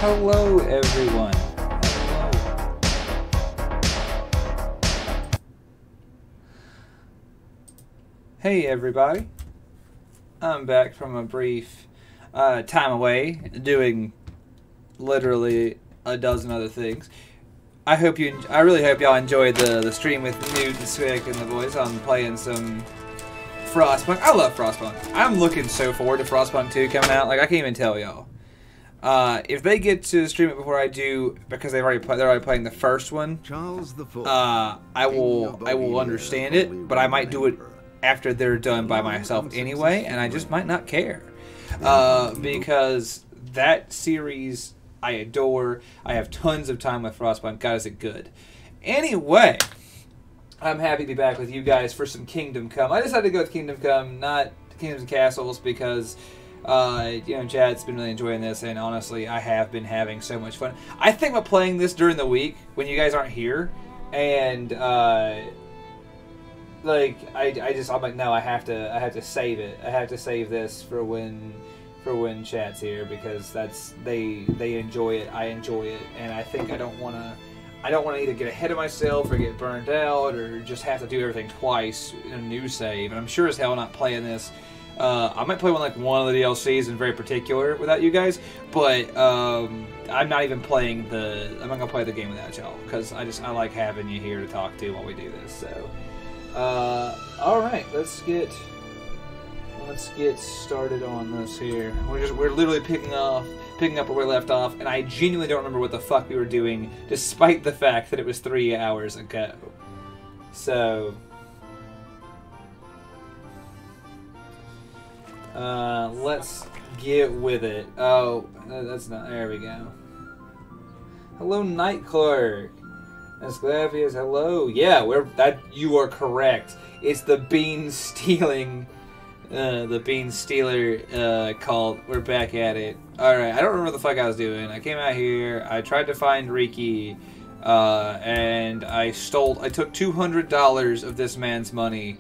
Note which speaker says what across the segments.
Speaker 1: Hello, everyone. Hello. Hey, everybody. I'm back from a brief time away, doing literally a dozen other things. I really hope y'all enjoyed the stream with Newt and Swick and the boys. I'm playing some Frostpunk. I love Frostpunk. I'm looking so forward to Frostpunk 2 coming out. Like, I can't even tell y'all. If they get to stream it before I do, because they're already playing the first one, I will understand it, but I might do it after they're done by myself anyway, and I just might not care. Because that series I adore. I have tons of time with Frostpunk. God, is it good. Anyway, I'm happy to be back with you guys for some Kingdom Come. I decided to go with Kingdom Come, not Kingdoms and Castles, because Chad's been really enjoying this, and honestly, I have been having so much fun. I think about playing this during the week when you guys aren't here, and I'm like, no, I have to save it. I have to save this for when Chad's here, because they enjoy it, I enjoy it, and I think I don't want to either get ahead of myself or get burned out or just have to do everything twice in a new save. And I'm sure as hell not playing this. I might play one of the DLCs in very particular without you guys, but I'm not even playing I'm not gonna play the game without y'all, because I like having you here to talk to while we do this. So all right, let's get started on this here. We're literally picking up where we left off, and I genuinely don't remember what the fuck we were doing, despite the fact that it was 3 hours ago. So let's get with it. Oh, that's not. There we go. Hello, Night Clerk. Esclavius, hello. Yeah, you are correct. It's the bean stealing. The bean stealer called. We're back at it. Alright, I don't remember what the fuck I was doing. I came out here, I tried to find Riki, and I took $200 of this man's money,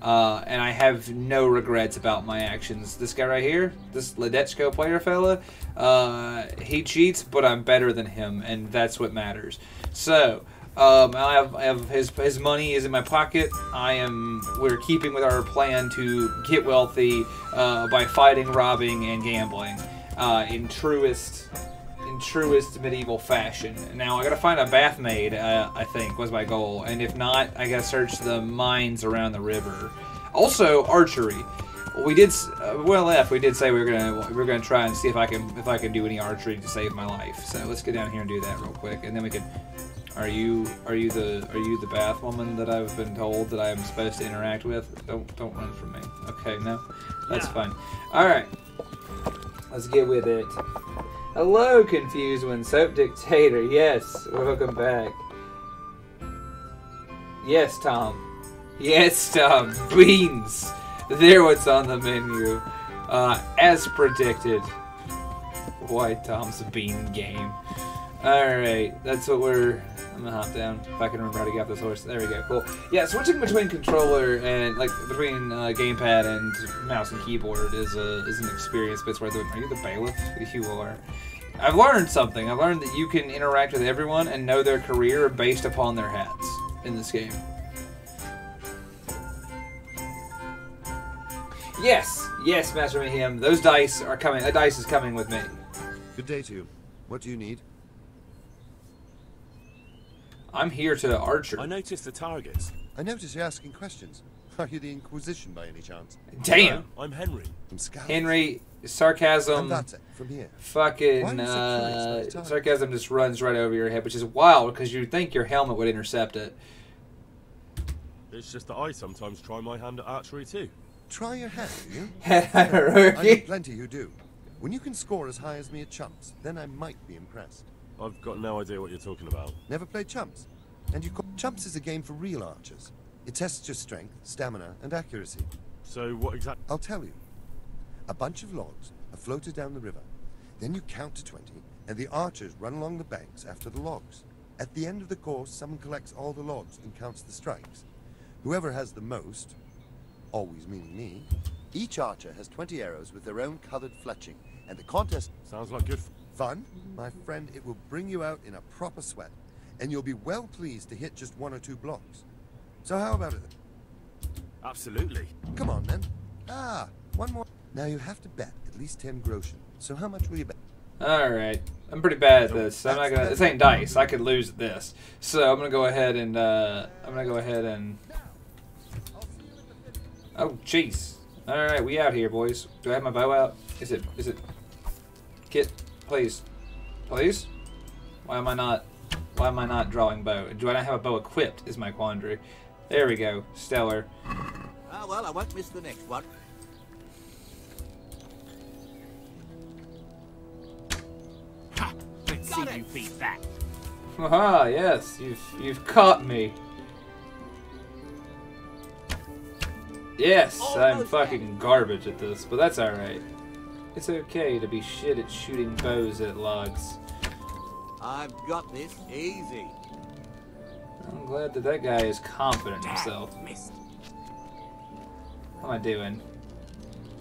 Speaker 1: and I have no regrets about my actions. This guy right here, this Ledechko player fella, he cheats, but I'm better than him, and that's what matters. So, I have his money is in my pocket. We're keeping with our plan to get wealthy by fighting, robbing, and gambling in truest medieval fashion. Now I gotta find a bath maid. I think was my goal, and if not, I gotta search the mines around the river. Also, archery. We did we did say we were gonna try and see if I can do any archery to save my life. So let's get down here and do that real quick, and then we can. Are you the bath woman that I've been told that I'm supposed to interact with? Don't run from me. Okay, no, that's fine. All right, let's get with it. Hello, confused one, Soap Dictator. Yes, welcome back. Yes, Tom. Yes, Tom. Beans. They're what's on the menu. As predicted. White Tom's bean game. Alright, that's what I'm gonna hop down if I can remember how to get off this horse. There we go, cool. Yeah, switching between controller and, between gamepad and mouse and keyboard is an experience, but it's worth it. Are you the bailiff? You are. I've learned something. I've learned that you can interact with everyone and know their career based upon their hats in this game. Yes! Yes, Master Mayhem. Those dice are coming. That dice is coming with me.
Speaker 2: Good day to you. What do you need?
Speaker 1: I'm here to archer.
Speaker 3: I noticed the targets.
Speaker 2: I notice you're asking questions. Are you the Inquisition by any chance?
Speaker 1: Damn!
Speaker 3: No, I'm Henry.
Speaker 2: From Scouts.
Speaker 1: Henry, sarcasm.
Speaker 2: And that's it, from here.
Speaker 1: Fucking, sarcasm just runs right over your head, which is wild, because you'd think your helmet would intercept it.
Speaker 3: It's just that I sometimes try my hand at archery too.
Speaker 2: Try your hand, do you?
Speaker 1: I
Speaker 2: know plenty who do. When you can score as high as me at chumps, then I might be impressed.
Speaker 3: I've got no idea what you're talking about.
Speaker 2: Never played chumps? And chumps is a game for real archers. It tests your strength, stamina, and accuracy.
Speaker 3: So what exactly?
Speaker 2: I'll tell you. A bunch of logs are floated down the river. Then you count to 20, and the archers run along the banks after the logs. At the end of the course, someone collects all the logs and counts the strikes. Whoever has the most, always meaning me, each archer has 20 arrows with their own colored fletching, and the contest...
Speaker 3: Sounds like good
Speaker 2: Fun? My friend, it will bring you out in a proper sweat, and you'll be well pleased to hit just 1 or 2 blocks. So how about it then?
Speaker 3: Absolutely.
Speaker 2: Come on then. Ah, one more. Now you have to bet at least 10 groschen. So how much will you bet?
Speaker 1: Alright. I'm pretty bad at this. I'm not gonna. This ain't dice. I could lose at this. So I'm gonna go ahead and. Oh, jeez. Alright, we out here, boys. Do I have my bow out? Is it. Kit, please. Please? Why am I not drawing bow? Do I not have a bow equipped is my quandary. There we go. Stellar.
Speaker 4: Ah, well, I won't miss the next one.
Speaker 5: Ha! Let's see you beat that.
Speaker 1: Haha, yes, you've caught me. Yes, I'm fucking garbage at this, but that's alright. It's okay to be shit at shooting bows at logs.
Speaker 4: I've got this easy.
Speaker 1: I'm glad that that guy is confident in himself.
Speaker 5: Missed.
Speaker 1: How am I doing?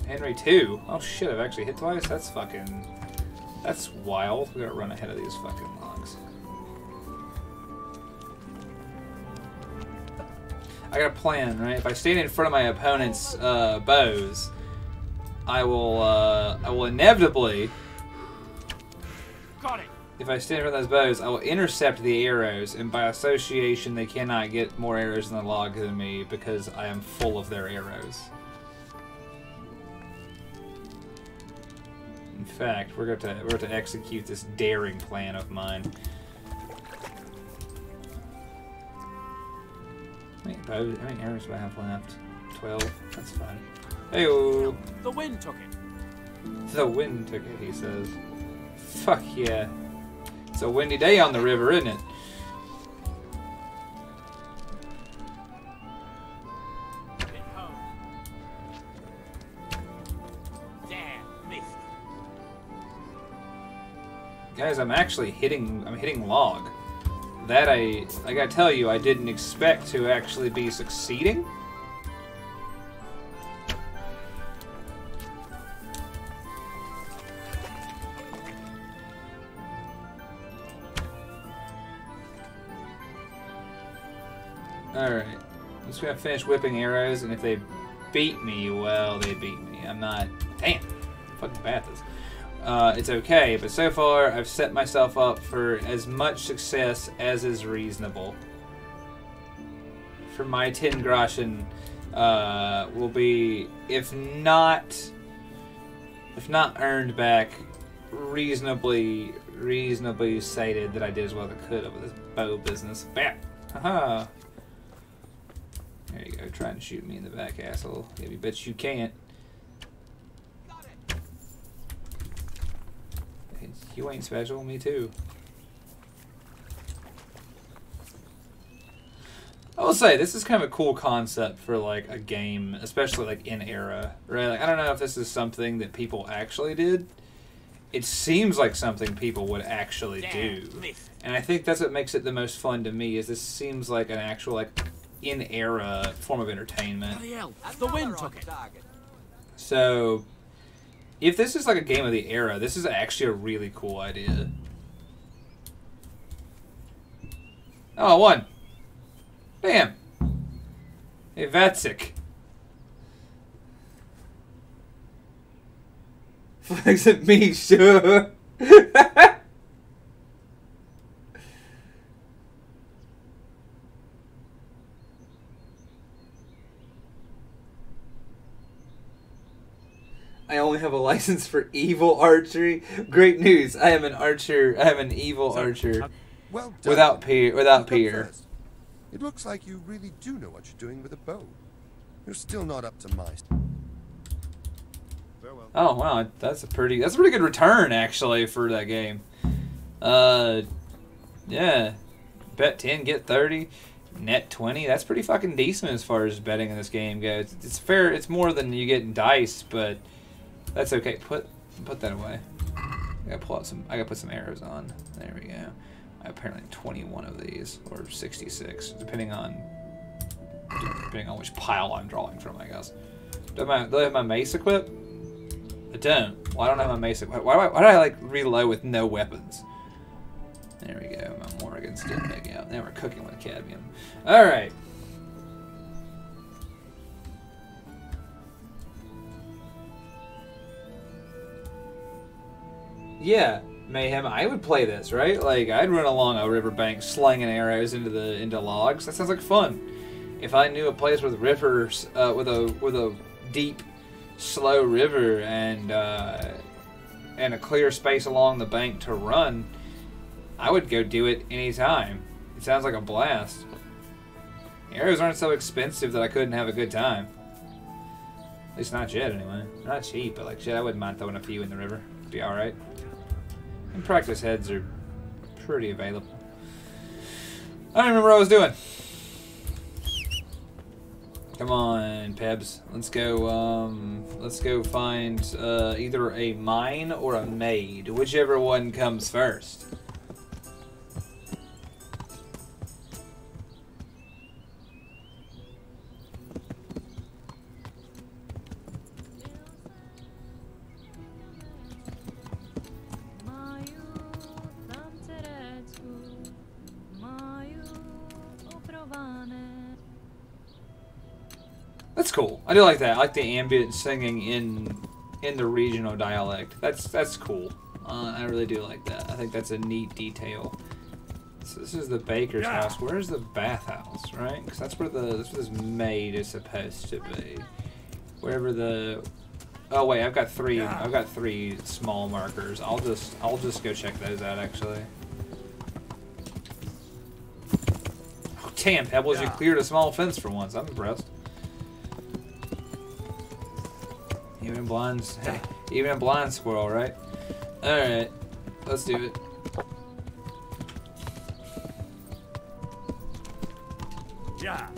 Speaker 1: Henry 2. Oh shit, I've actually hit twice? That's wild. We gotta run ahead of these fucking logs. I got a plan, right? If I stand in front of my opponent's bows, I will inevitably,
Speaker 5: Got it.
Speaker 1: if I stand in front of those bows, I will intercept the arrows, and by association, they cannot get more arrows in the log than me because I am full of their arrows. In fact, we're going to execute this daring plan of mine. How many arrows do I have left? 12. That's fine. Hey-oh!
Speaker 5: The wind took it.
Speaker 1: The wind took it, he says. Fuck yeah. It's a windy day on the river, isn't it?
Speaker 5: Get home. Damn, missed.
Speaker 1: Guys, I'm hitting log. That I gotta tell you, I didn't expect to actually be succeeding. Alright. I'm just gonna finish whipping arrows, and if they beat me, well, they beat me. I'm not... Damn! Fucking bad at this. It's okay, but so far I've set myself up for as much success as is reasonable. For my 10 groschen will be, if not earned back, reasonably cited that I did as well as I could over this bow business. Bam! Haha! There you go, trying to shoot me in the back, asshole. Yeah, you bet you can't. You ain't special, me too. I will say, this is kind of a cool concept for like a game, especially like in era, right? Like, I don't know if this is something that people actually did. It seems like something people would actually do. And I think that's what makes it the most fun to me, is this seems like an actual like in-era form of entertainment.
Speaker 5: Bloody hell, the wind took it.
Speaker 1: So... if this is like a game of the era, this is actually a really cool idea. Oh, one. Damn. Hey, Vatsik. Flags at me, sure. I only have a license for evil archery. Great news! I am an archer. I am an evil archer.
Speaker 2: Well done.
Speaker 1: Without peer.
Speaker 2: Come first. It looks like you really do know what you're doing with a bow. You're still not up to my. Farewell.
Speaker 1: Oh wow, that's a pretty good return actually for that game. Yeah, bet 10, get 30, net 20. That's pretty fucking decent as far as betting in this game goes. It's fair. It's more than you get in dice, but that's okay. Put that away. I gotta pull out some. I gotta put some arrows on. There we go. I apparently have 21 of these, or 66, depending on which pile I'm drawing from, I guess. Do I have my mace equipped? I don't. Well, I don't have my mace. Why do I like reload with no weapons? There we go. My Morgan's still big out. Now we're cooking with cadmium. All right. Yeah, Mayhem. I would play this, right? Like I'd run along a riverbank, slinging arrows into logs. That sounds like fun. If I knew a place with rivers, with a deep, slow river and a clear space along the bank to run, I would go do it anytime. It sounds like a blast. Arrows aren't so expensive that I couldn't have a good time. At least not yet, anyway. They're not cheap, but like shit, I wouldn't mind throwing a few in the river. It'd be all right. And practice heads are pretty available. I don't remember what I was doing. Come on, Pebs. Let's go find either a mine or a maid, whichever one comes first. That's cool. I do like that. I like the ambient singing in the regional dialect. That's cool. I really do like that. I think that's a neat detail. So this is the baker's house. Where's the bathhouse, right? Because that's where this maid is supposed to be. Wherever the. Oh wait, I've got three small markers. I'll just go check those out actually. Oh, damn, Pebbles, you cleared a small fence for once. I'm impressed. Even a blind squirrel, right? Alright, let's do it.
Speaker 3: Yeah.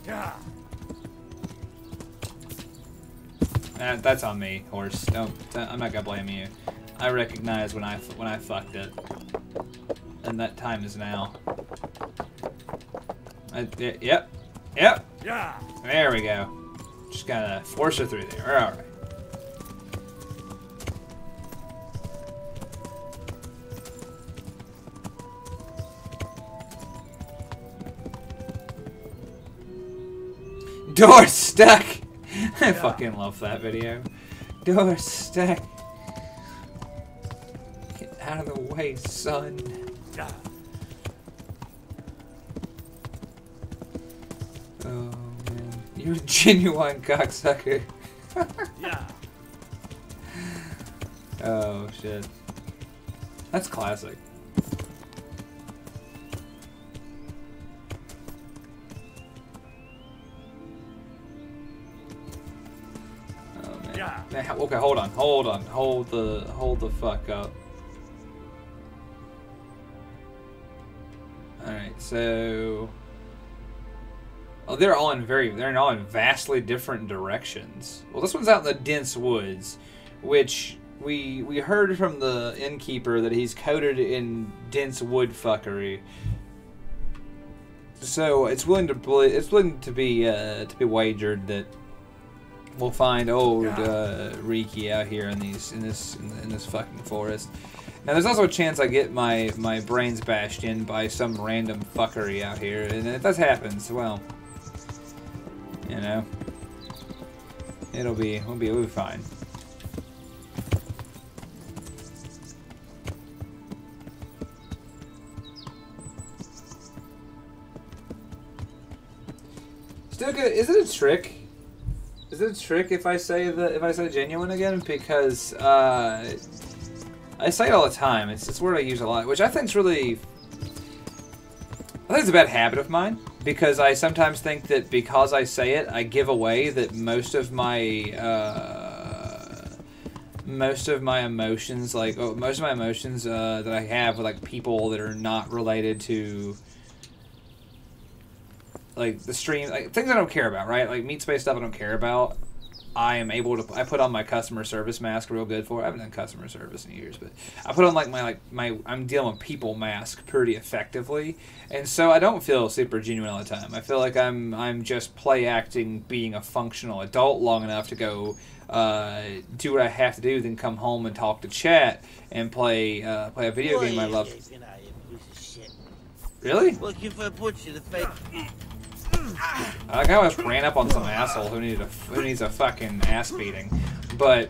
Speaker 3: Yeah.
Speaker 1: That's on me, horse. I'm not gonna blame you. I recognize when I fucked it, and that time is now. Yep.
Speaker 3: Yeah.
Speaker 1: There we go. Just gotta force her through there. All right. Door stuck. I fucking love that video. Door stuck. Get out of the way, son.
Speaker 3: Yeah.
Speaker 1: Oh man, you're a genuine cocksucker.
Speaker 3: Yeah.
Speaker 1: Oh shit. That's classic. Okay, hold on. Hold the fuck up. Alright, so they're all in vastly different directions. Well, this one's out in the dense woods, which we heard from the innkeeper that he's coated in dense wood fuckery. So it's willing to be wagered that we'll find old Riki out here in this fucking forest. Now there's also a chance I get my brains bashed in by some random fuckery out here, and if that happens, well, you know, we'll be fine. Still good. Is it a trick? Is it a trick if I say genuine again? Because I say it all the time. It's a word I use a lot, which I think it's a bad habit of mine. Because I sometimes think that because I say it, I give away that most of my emotions, that I have with like people that are not related to, like, the stream, like things I don't care about, right? Like meat space stuff I don't care about. I am able to. I put on my customer service mask real good for. I haven't done customer service in years, but I put on like my I'm dealing with people mask pretty effectively, and so I don't feel super genuine all the time. I feel like I'm just play acting, being a functional adult long enough to go do what I have to do, then come home and talk to chat and play a video game I love. Really?
Speaker 4: Looking for a butcher to fake.
Speaker 1: I like how I just ran up on some asshole who needs a fucking ass beating. But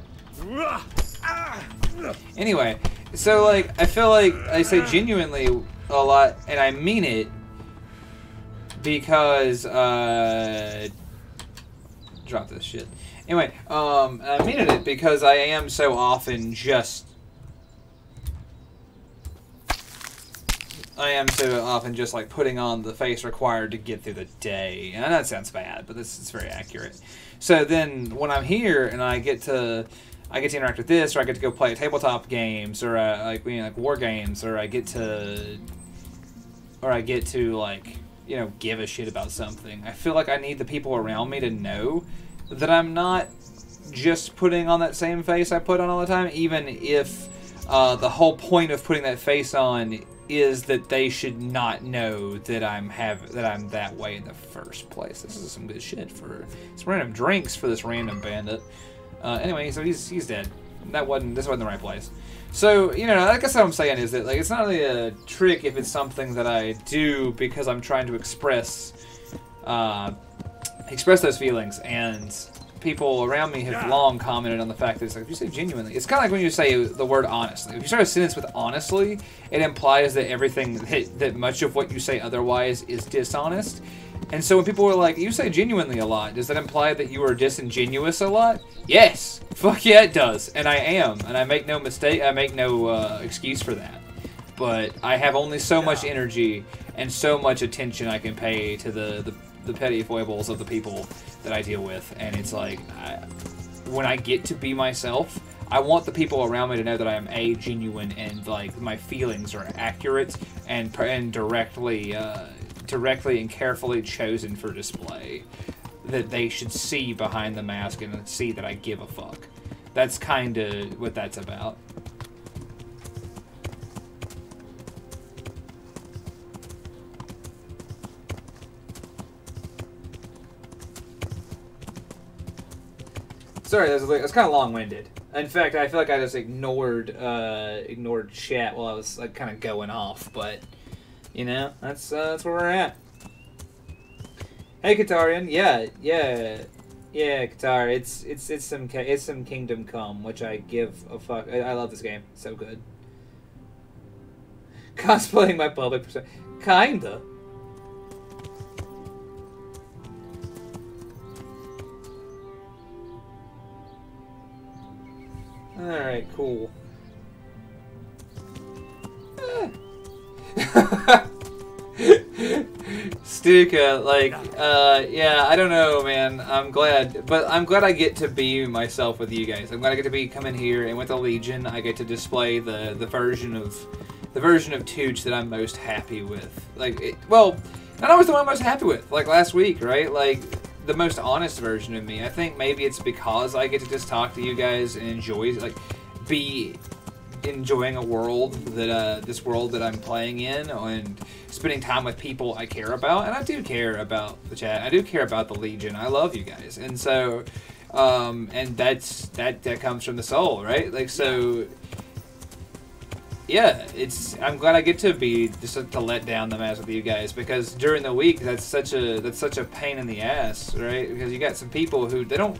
Speaker 1: anyway, so like I feel like I say genuinely a lot, and I mean it because drop this shit. Anyway, I mean it because I am so often just. Like putting on the face required to get through the day, and that sounds bad, but this is very accurate. So then, when I'm here and I get to interact with this, or I get to go play tabletop games, or like war games, or I get to like give a shit about something. I feel like I need the people around me to know that I'm not just putting on that same face I put on all the time, even if the whole point of putting that face on is that they should not know that I'm that way in the first place. This is some good shit for some random drinks for this random bandit. Anyway, so he's dead. This wasn't the right place. So I guess what I'm saying is that like it's not really a trick if it's something that I do because I'm trying to express those feelings, and people around me have long commented on the fact that it's like, if you say genuinely, it's kind of like when you say the word honestly. If you start a sentence with honestly, it implies that everything, that much of what you say otherwise is dishonest. And so when people are like, you say genuinely a lot, does that imply that you are disingenuous a lot? Yes! Fuck yeah, it does. And I am. And I make no mistake, I make no excuse for that. But I have only so much energy and so much attention I can pay to the petty foibles of the people that I deal with, and it's like when I get to be myself, I want the people around me to know that I am genuine, and like my feelings are accurate and directly and carefully chosen for display, that they should see behind the mask and see that I give a fuck. That's kind of what that's about. Sorry, that was kind of long-winded. In fact, I feel like I just ignored chat while I was like kind of going off. But that's where we're at. Hey, Katarian, yeah, Katar. It's some Kingdom Come, which I give a fuck. I love this game. It's so good. Cosplaying my public persona, kinda. Alright, cool. Stuka, like, yeah, I don't know, man. I'm glad I get to be myself with you guys. I'm glad I get to come in here, and with the Legion, I get to display the version of Tooch that I'm most happy with. Like, well, not always the one I'm most happy with. Like last week, right? Like, the most honest version of me. I think maybe it's because I get to just talk to you guys and be enjoying a world that this world that I'm playing in, and spending time with people I care about. And I do care about the chat. I do care about the Legion. I love you guys, and so and that comes from the soul, right? Like, so yeah, I'm glad I get to be just to let down the mask with you guys, because during the week that's such a pain in the ass, right? Because you got some people who they don't.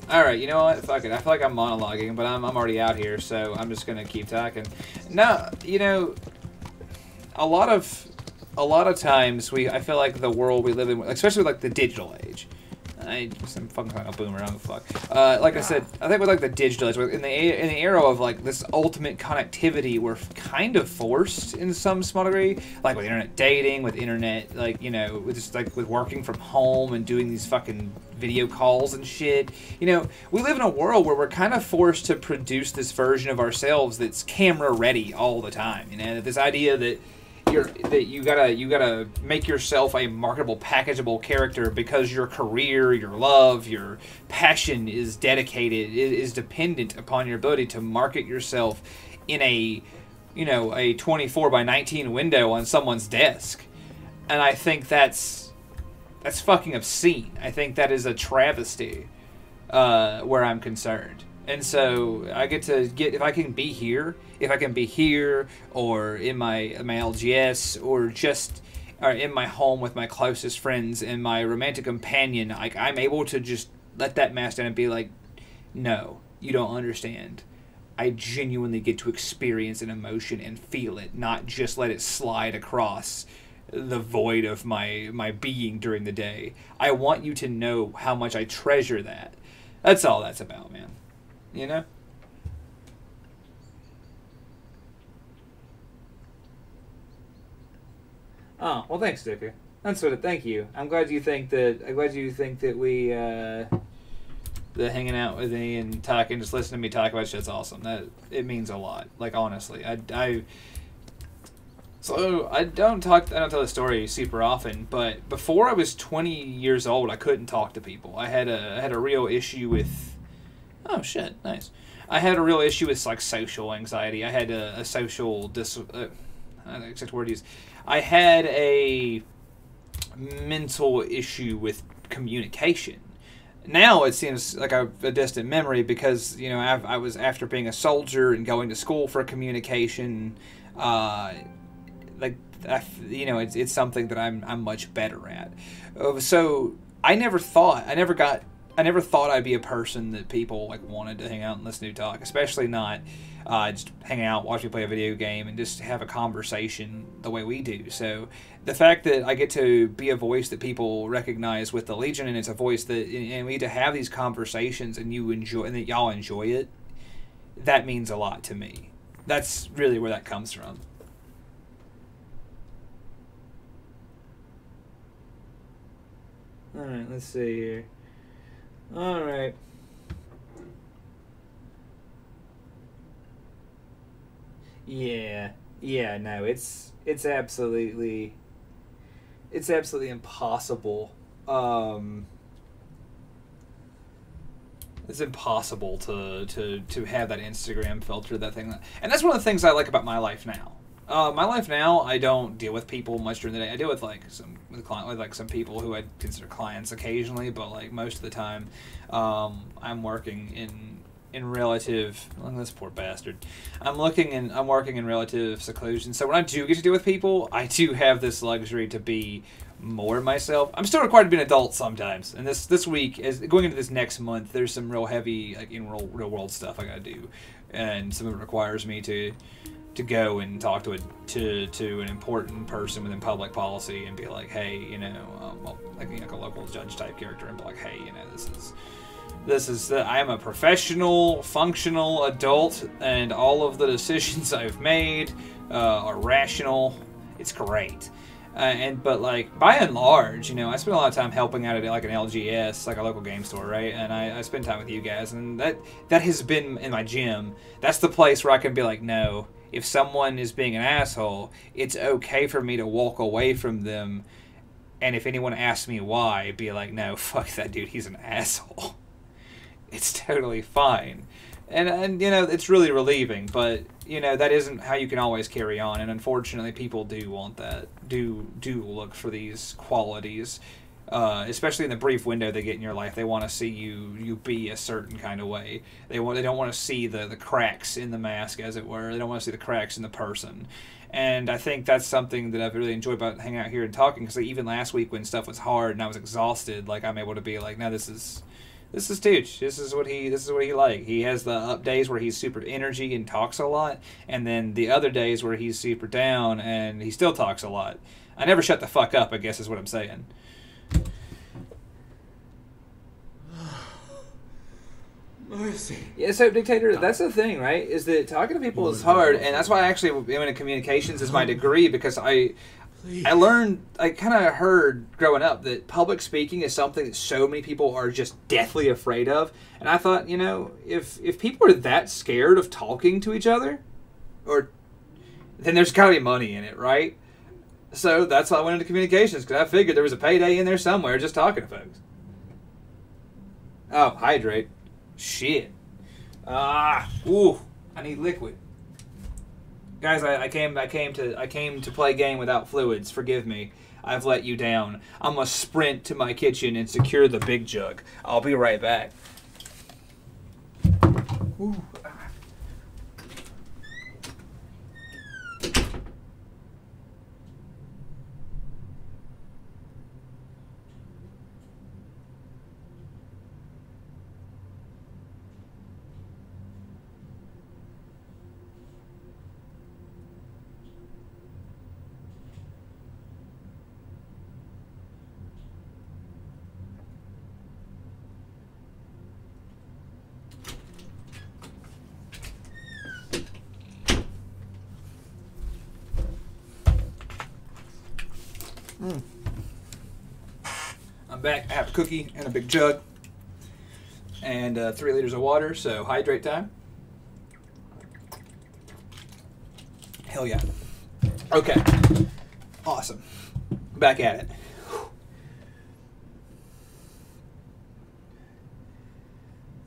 Speaker 1: All right, you know what? Fuck it. I feel like I'm monologuing, but I'm already out here, so I'm just gonna keep talking. Now, a lot of times I feel like the world we live in, especially with like the digital age. I'm fucking like a boomer. I don't give a fuck. Like I said, I think with like the digital age, in the era of like this ultimate connectivity, we're kind of forced in some small degree, like with internet dating, with internet, like with just like with working from home and doing these fucking video calls and shit. We live in a world where we're kind of forced to produce this version of ourselves that's camera ready all the time. This idea that you gotta make yourself a marketable, packageable character because your career, your love, your passion is dependent upon your ability to market yourself in a 24/19 window on someone's desk. And I think that's fucking obscene. I think that is a travesty where I'm concerned. And so I if I can be here, or in my LGS, or in my home with my closest friends and my romantic companion, like I'm able to just let that mask down and be like, no, you don't understand. I genuinely get to experience an emotion and feel it, not just let it slide across the void of my being during the day. I want you to know how much I treasure that. That's all that's about, man. You know? Oh, well, thanks, Dicker. Thank you. I'm glad you think that we the hanging out with me and talking, just listening to me talk about shit's awesome. That it means a lot. Like, honestly, I don't tell the story super often, but before I was 20 years old, I couldn't talk to people. I had a real issue with. Oh shit! Nice. I had a real issue with like social anxiety. I had a social I don't know exact word to use. I had a mental issue with communication. Now it seems like a distant memory because I was after being a soldier and going to school for communication. It's something that I'm much better at. So I never thought I'd be a person that people like wanted to hang out and listen to talk, especially not just hang out, watch me play a video game, and just have a conversation the way we do. So the fact that I get to be a voice that people recognize with the Legion, and it's a voice and we get to have these conversations, and you enjoy, and that y'all enjoy it, that means a lot to me. That's really where that comes from. All right, let's see here. All right. Yeah, no, it's absolutely impossible. It's impossible to have that Instagram filter, that thing, and that's one of the things I like about my life now. My life now, I don't deal with people much during the day. I deal with some people who I'd consider clients occasionally, but like most of the time, I'm working in relative. Oh, this poor bastard. I'm working in relative seclusion. So when I do get to deal with people, I do have this luxury to be more myself. I'm still required to be an adult sometimes, and this week, as going into this next month, there's some real heavy real world stuff I gotta do, and some of it requires me to go and talk to an important person within public policy and be like, hey, like a local judge type character, and be like, hey, this is I am a professional, functional adult, and all of the decisions I've made are rational. It's great. But like by and large, I spend a lot of time helping out at like an LGS, like a local game store, right? And I spend time with you guys, and that has been in my gym. That's the place where I can be like, no, if someone is being an asshole, it's okay for me to walk away from them. And if anyone asks me why, be like, no, fuck that dude, he's an asshole. It's totally fine. And it's really relieving, but that isn't how you can always carry on, and unfortunately people do want that, do look for these qualities, especially in the brief window they get in your life. They want to see you be a certain kind of way. They don't want to see the cracks in the mask, as it were. They don't want to see the cracks in the person. And I think that's something that I've really enjoyed about hanging out here and talking, because like, even last week when stuff was hard and I was exhausted, like I'm able to be like, no, this is Tooch. This is what he like. He has the up days where he's super energy and talks a lot, and then the other days where he's super down and he still talks a lot. I never shut the fuck up, I guess is what I'm saying.
Speaker 5: Mercy.
Speaker 1: Yeah, so Dictator, that's the thing, right? Is that talking to people is hard, and that's why I actually am in communications as my degree, because I learned, I kind of heard growing up that public speaking is something that so many people are just deathly afraid of. And I thought, if people are that scared of talking to each other, then there's got to be money in it, right? So that's why I went into communications, because I figured there was a payday in there somewhere just talking to folks. Oh, hydrate. Shit. Ooh, I need liquid. Guys, I came to play a game without fluids. Forgive me. I've let you down. I'm gonna sprint to my kitchen and secure the big jug. I'll be right back. Ooh. I'm back. I have a cookie and a big jug and 3 liters of water, so hydrate time. Hell yeah. Okay. Awesome. Back at it.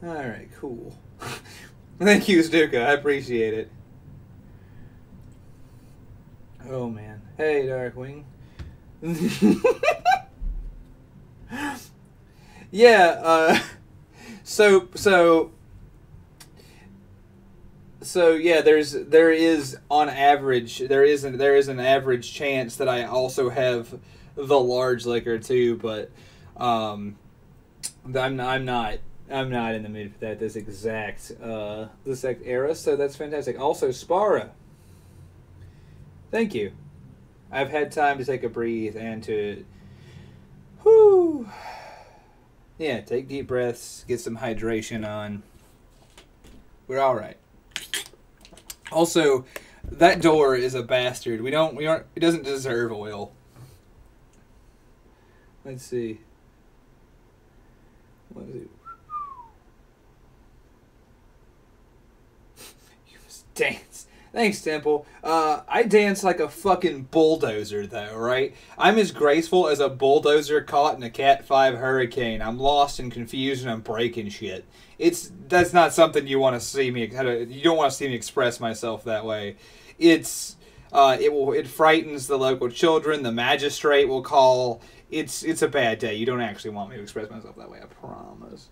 Speaker 1: Alright, cool. Thank you, Stuka. I appreciate it. Oh, man. Hey, Darkwing. Yeah, so yeah, there is on average there is an average chance that I also have the large liquor too, but I'm not in the mood for that this exact era, so that's fantastic. Also, Spara, thank you. I've had time to take a breathe and to yeah, take deep breaths, get some hydration on. We're all right. Also, that door is a bastard. It doesn't deserve oil. Let's see. What is it? You must dance. Thanks, Temple. I dance like a fucking bulldozer, though, right? I'm as graceful as a bulldozer caught in a Cat 5 hurricane. I'm lost and confused and I'm breaking shit. That's not something you want to see me. You don't want to see me express myself that way. It frightens the local children. The magistrate will call. It's a bad day. You don't actually want me to express myself that way. I promise.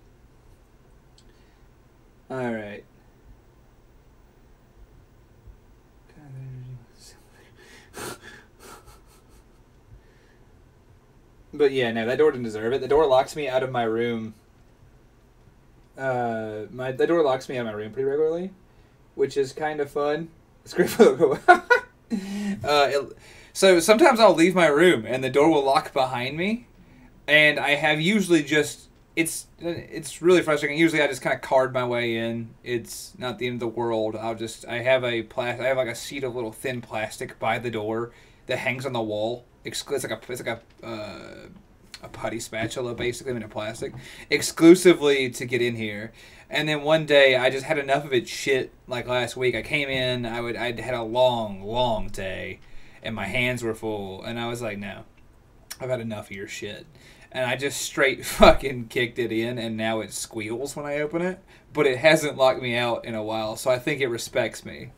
Speaker 1: All right. But yeah, no, that door didn't deserve it. The door locks me out of my room. The door locks me out of my room pretty regularly, which is kind of fun. It's great for so sometimes I'll leave my room and the door will lock behind me, and I have usually just it's really frustrating. Usually I just kind of card my way in. It's not the end of the world. I have like a sheet of little thin plastic by the door that hangs on the wall. It's like a putty spatula, basically, made of plastic, exclusively to get in here. And then one day, I just had enough of it shit, like last week. I came in, I'd had a long day, and my hands were full, and I was like, no, I've had enough of your shit. And I just straight fucking kicked it in, and now it squeals when I open it, but it hasn't locked me out in a while, so I think it respects me.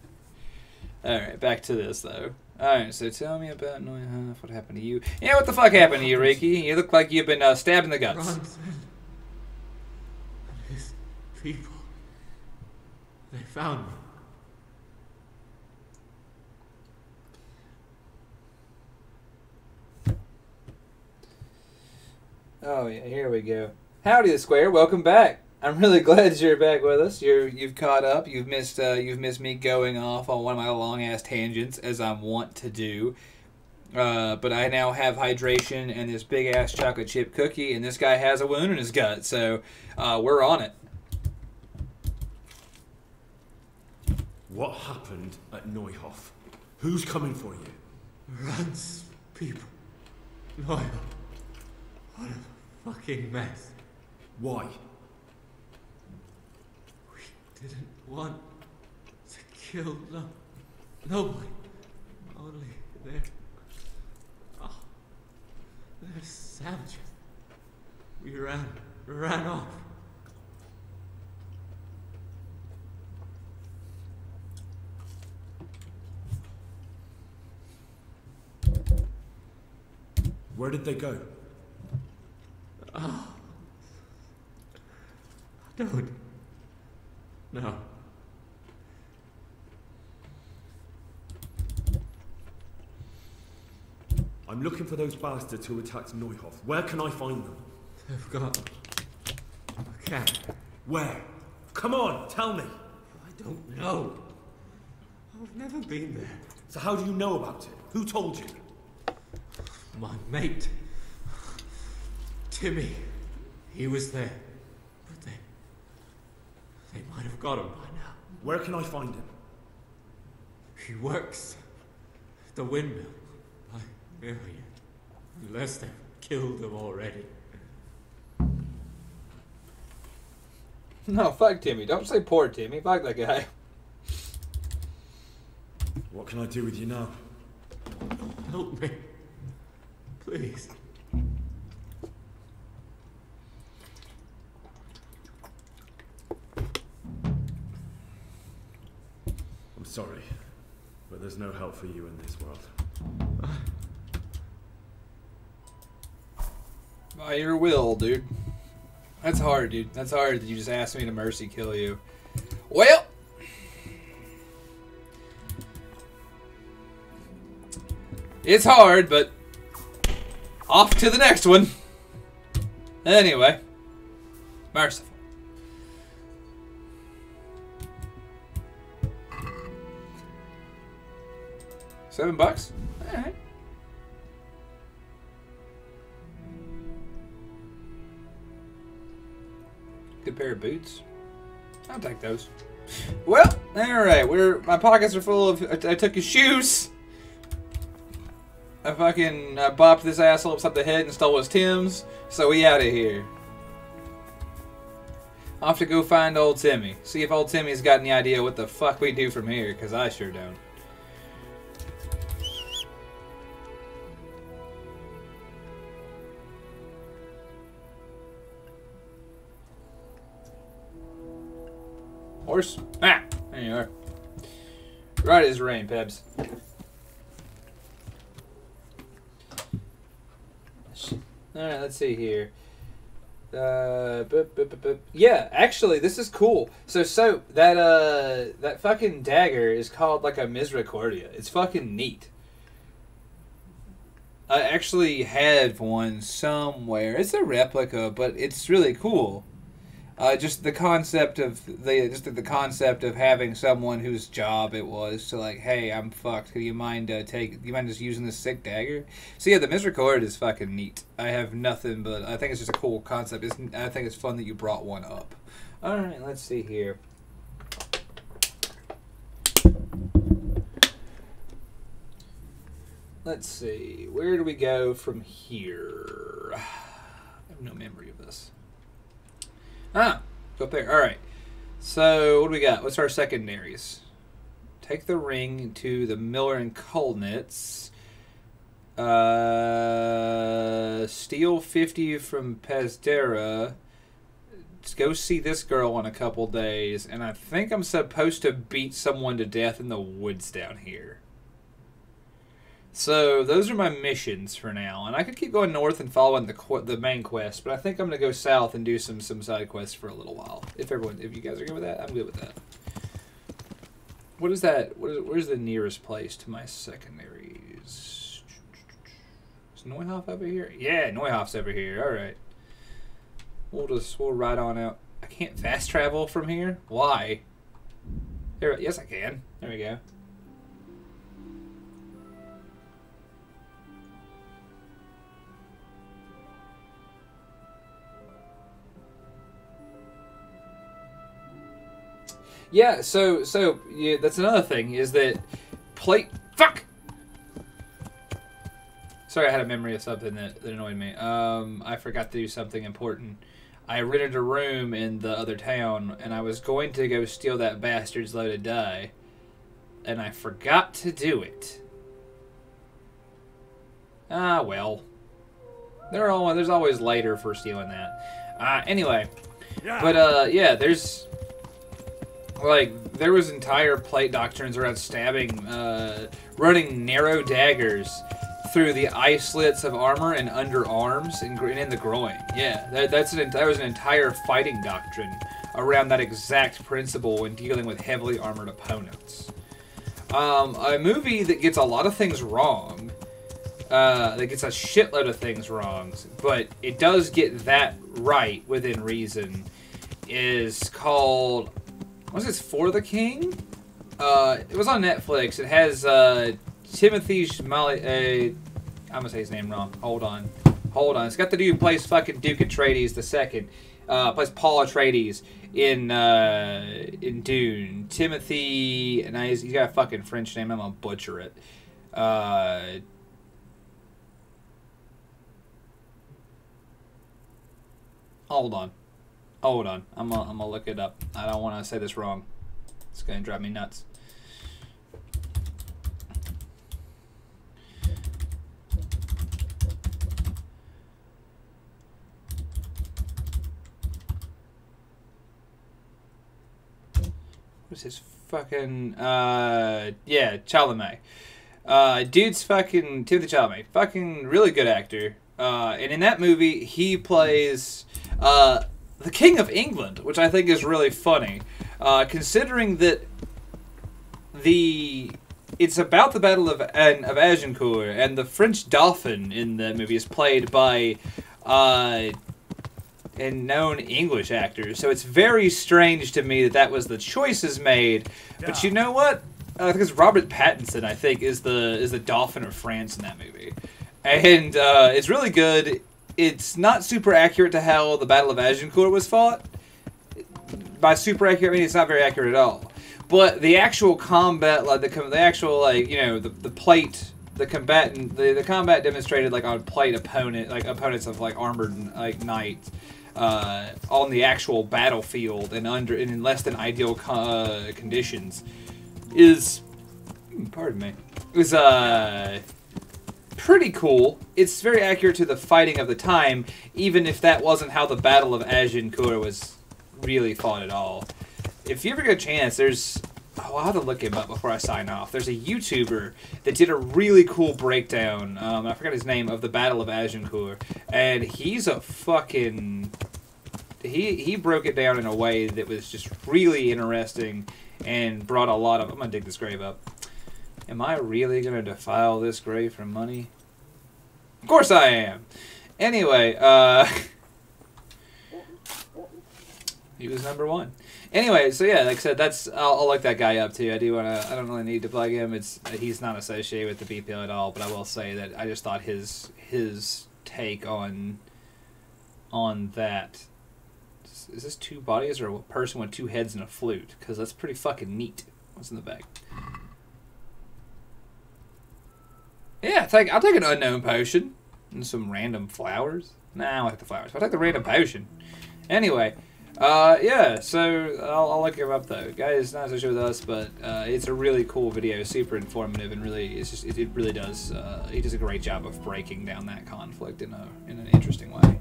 Speaker 1: Alright, back to this, though. Alright, so tell me about Neuhoff. What happened to you? Yeah, what the fuck happened to you, Ricky? You look like you've been stabbed in the guts.
Speaker 6: Bronson and his people. They found me.
Speaker 1: Oh yeah, here we go. Howdy, the Square. Welcome back. I'm really glad you're back with us. You've caught up. You've missed me going off on one of my long ass tangents, as I'm wont to do. But I now have hydration and this big ass chocolate chip cookie, and this guy has a wound in his gut, so we're on it.
Speaker 3: What happened at Neuhoff? Who's coming for you?
Speaker 6: Rance people. Loyal. What a fucking mess.
Speaker 3: Why?
Speaker 6: We didn't want to kill nobody. Only their They're savages. We ran off.
Speaker 3: Where did they go?
Speaker 6: Oh. Don't. No.
Speaker 3: I'm looking for those bastards who attacked Neuhoff. Where can I find them?
Speaker 6: They've got a cat.
Speaker 3: Where? Come on, tell me.
Speaker 6: I don't know. I've never been there.
Speaker 3: So how do you know about it? Who told you?
Speaker 6: My mate, Timmy, he was there. But they might have got him by now.
Speaker 3: Where can I find him?
Speaker 6: He works at the windmill by Marion. Unless they've killed him already.
Speaker 1: No, fuck Timmy. Don't say poor Timmy. Fuck that guy.
Speaker 3: What can I do with you now?
Speaker 6: Help me. Please.
Speaker 3: I'm sorry, but there's no help for you in this world.
Speaker 1: By your will, dude. That's hard, dude. That's hard that you just asked me to mercy kill you. Well, it's hard, but off to the next one. Anyway, merciful. $7? Alright. Good pair of boots. I'll take those. Well, alright, my pockets are full of I took his shoes. I fucking bopped this asshole upside the head and stole his Tim's, so we out of here. I'll have to go find old Timmy. See if old Timmy's got any idea what the fuck we do from here, because I sure don't. Horse? Ah! There you are. Right as rain, Pebs. Alright, let's see here. Yeah, actually, this is cool. So that fucking dagger is called like a Misericordia. It's fucking neat. I actually have one somewhere. It's a replica, but it's really cool. Just the concept of the concept of having someone whose job it was to like, hey, I'm fucked. Do you mind just using this sick dagger? So yeah, the Misericord is fucking neat. I have nothing, but I think it's just a cool concept. I think it's fun that you brought one up. All right, let's see here. Let's see. Where do we go from here? I have no memory of this. Ah, go up there. All right. So what do we got? What's our secondaries? Take the ring to the Miller and Kolnitz. Steal 50 from Pezdera. Let's go see this girl in a couple days. And I think I'm supposed to beat someone to death in the woods down here. So those are my missions for now, and I could keep going north and following the main quest, but I think I'm gonna go south and do some side quests for a little while. If you guys are good with that, I'm good with that. What is that? Where's the nearest place to my secondaries? Is Neuhoff over here? Yeah, Neuhoff's over here. All right. We'll ride on out. I can't fast travel from here. Why? There. Yes, I can. There we go. Yeah, so yeah, that's another thing, is that fuck! Sorry, I had a memory of something that annoyed me. I forgot to do something important. I rented a room in the other town, and I was going to go steal that bastard's loaded die, and I forgot to do it. Ah, well. There's always later for stealing that. Anyway, but yeah, there's like there was entire plate doctrines around stabbing, running narrow daggers through the eye slits of armor and underarms and in the groin. Yeah, that was an entire fighting doctrine around that exact principle when dealing with heavily armored opponents. A movie that gets a lot of things wrong, that gets a shitload of things wrong, but it does get that right within reason, is called, what was it, For the King? It was on Netflix. It has Timothy Chalamet. I'm gonna say his name wrong. Hold on. It's got the dude who plays fucking Duke Atreides II. Plays Paul Atreides in Dune. Timothy, and he's got a fucking French name. I'm gonna butcher it. Hold on. I'm gonna look it up. I don't want to say this wrong. It's gonna drive me nuts. What's his fucking yeah, Chalamet. Dude's fucking Timothy Chalamet. Fucking really good actor. And in that movie he plays the King of England, which I think is really funny. Considering that it's about the Battle of Agincourt, and the French Dauphin in that movie is played by and known English actors, so it's very strange to me that was the choices made. But you know what? I think it's Robert Pattinson. I think is the Dauphin of France in that movie, and it's really good. It's not super accurate to how the Battle of Agincourt was fought. By super accurate, I mean it's not very accurate at all. But the actual combat, like the actual, like, you know, the plate. The combat demonstrated like on plate opponents of like armored like knights on the actual battlefield and in less than ideal conditions is, pardon me, is pretty cool. It's very accurate to the fighting of the time, even if that wasn't how the Battle of Agincourt was really fought at all. If you ever get a chance, I'll have to look him up before I sign off. There's a YouTuber that did a really cool breakdown, I forgot his name, of the Battle of Agincourt, and he's a fucking... He broke it down in a way that was just really interesting and brought a lot of... I'm gonna dig this grave up. Am I really gonna defile this grave for money? Of course I am! Anyway, he was #1. Anyway, so yeah, like I said, I'll look that guy up too. I don't really need to plug him. He's not associated with the BPL at all, but I will say that I just thought his take on that. Is this 2 bodies or a person with 2 heads and a flute? Because that's pretty fucking neat. What's in the bag? Yeah, I'll take an unknown potion and some random flowers. Nah, I'll take the flowers. I'll take the random potion. Anyway. Yeah, so I'll look him up though. Guy is not associated with us, but it's a really cool video, super informative, and really, it really does. He does a great job of breaking down that conflict in an interesting way.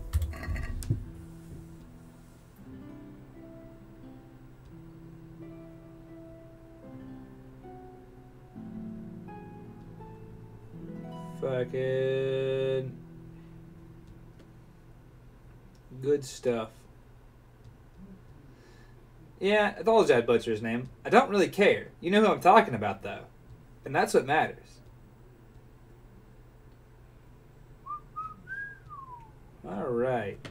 Speaker 1: Fucking good stuff. Yeah, I told you I'd butcher his name. I don't really care. You know who I'm talking about, though. And that's what matters. Alright.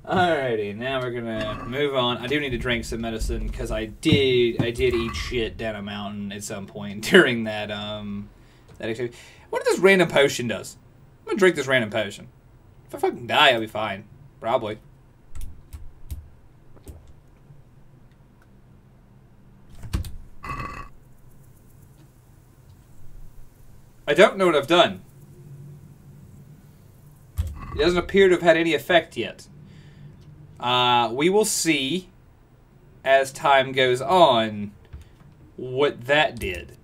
Speaker 1: Alrighty, now we're gonna move on. I do need to drink some medicine, because I did eat shit down a mountain at some point during that activity. What this random potion does? I'm gonna drink this random potion. If I fucking die, I'll be fine. Probably. I don't know what I've done. It doesn't appear to have had any effect yet. We will see, as time goes on, what that did.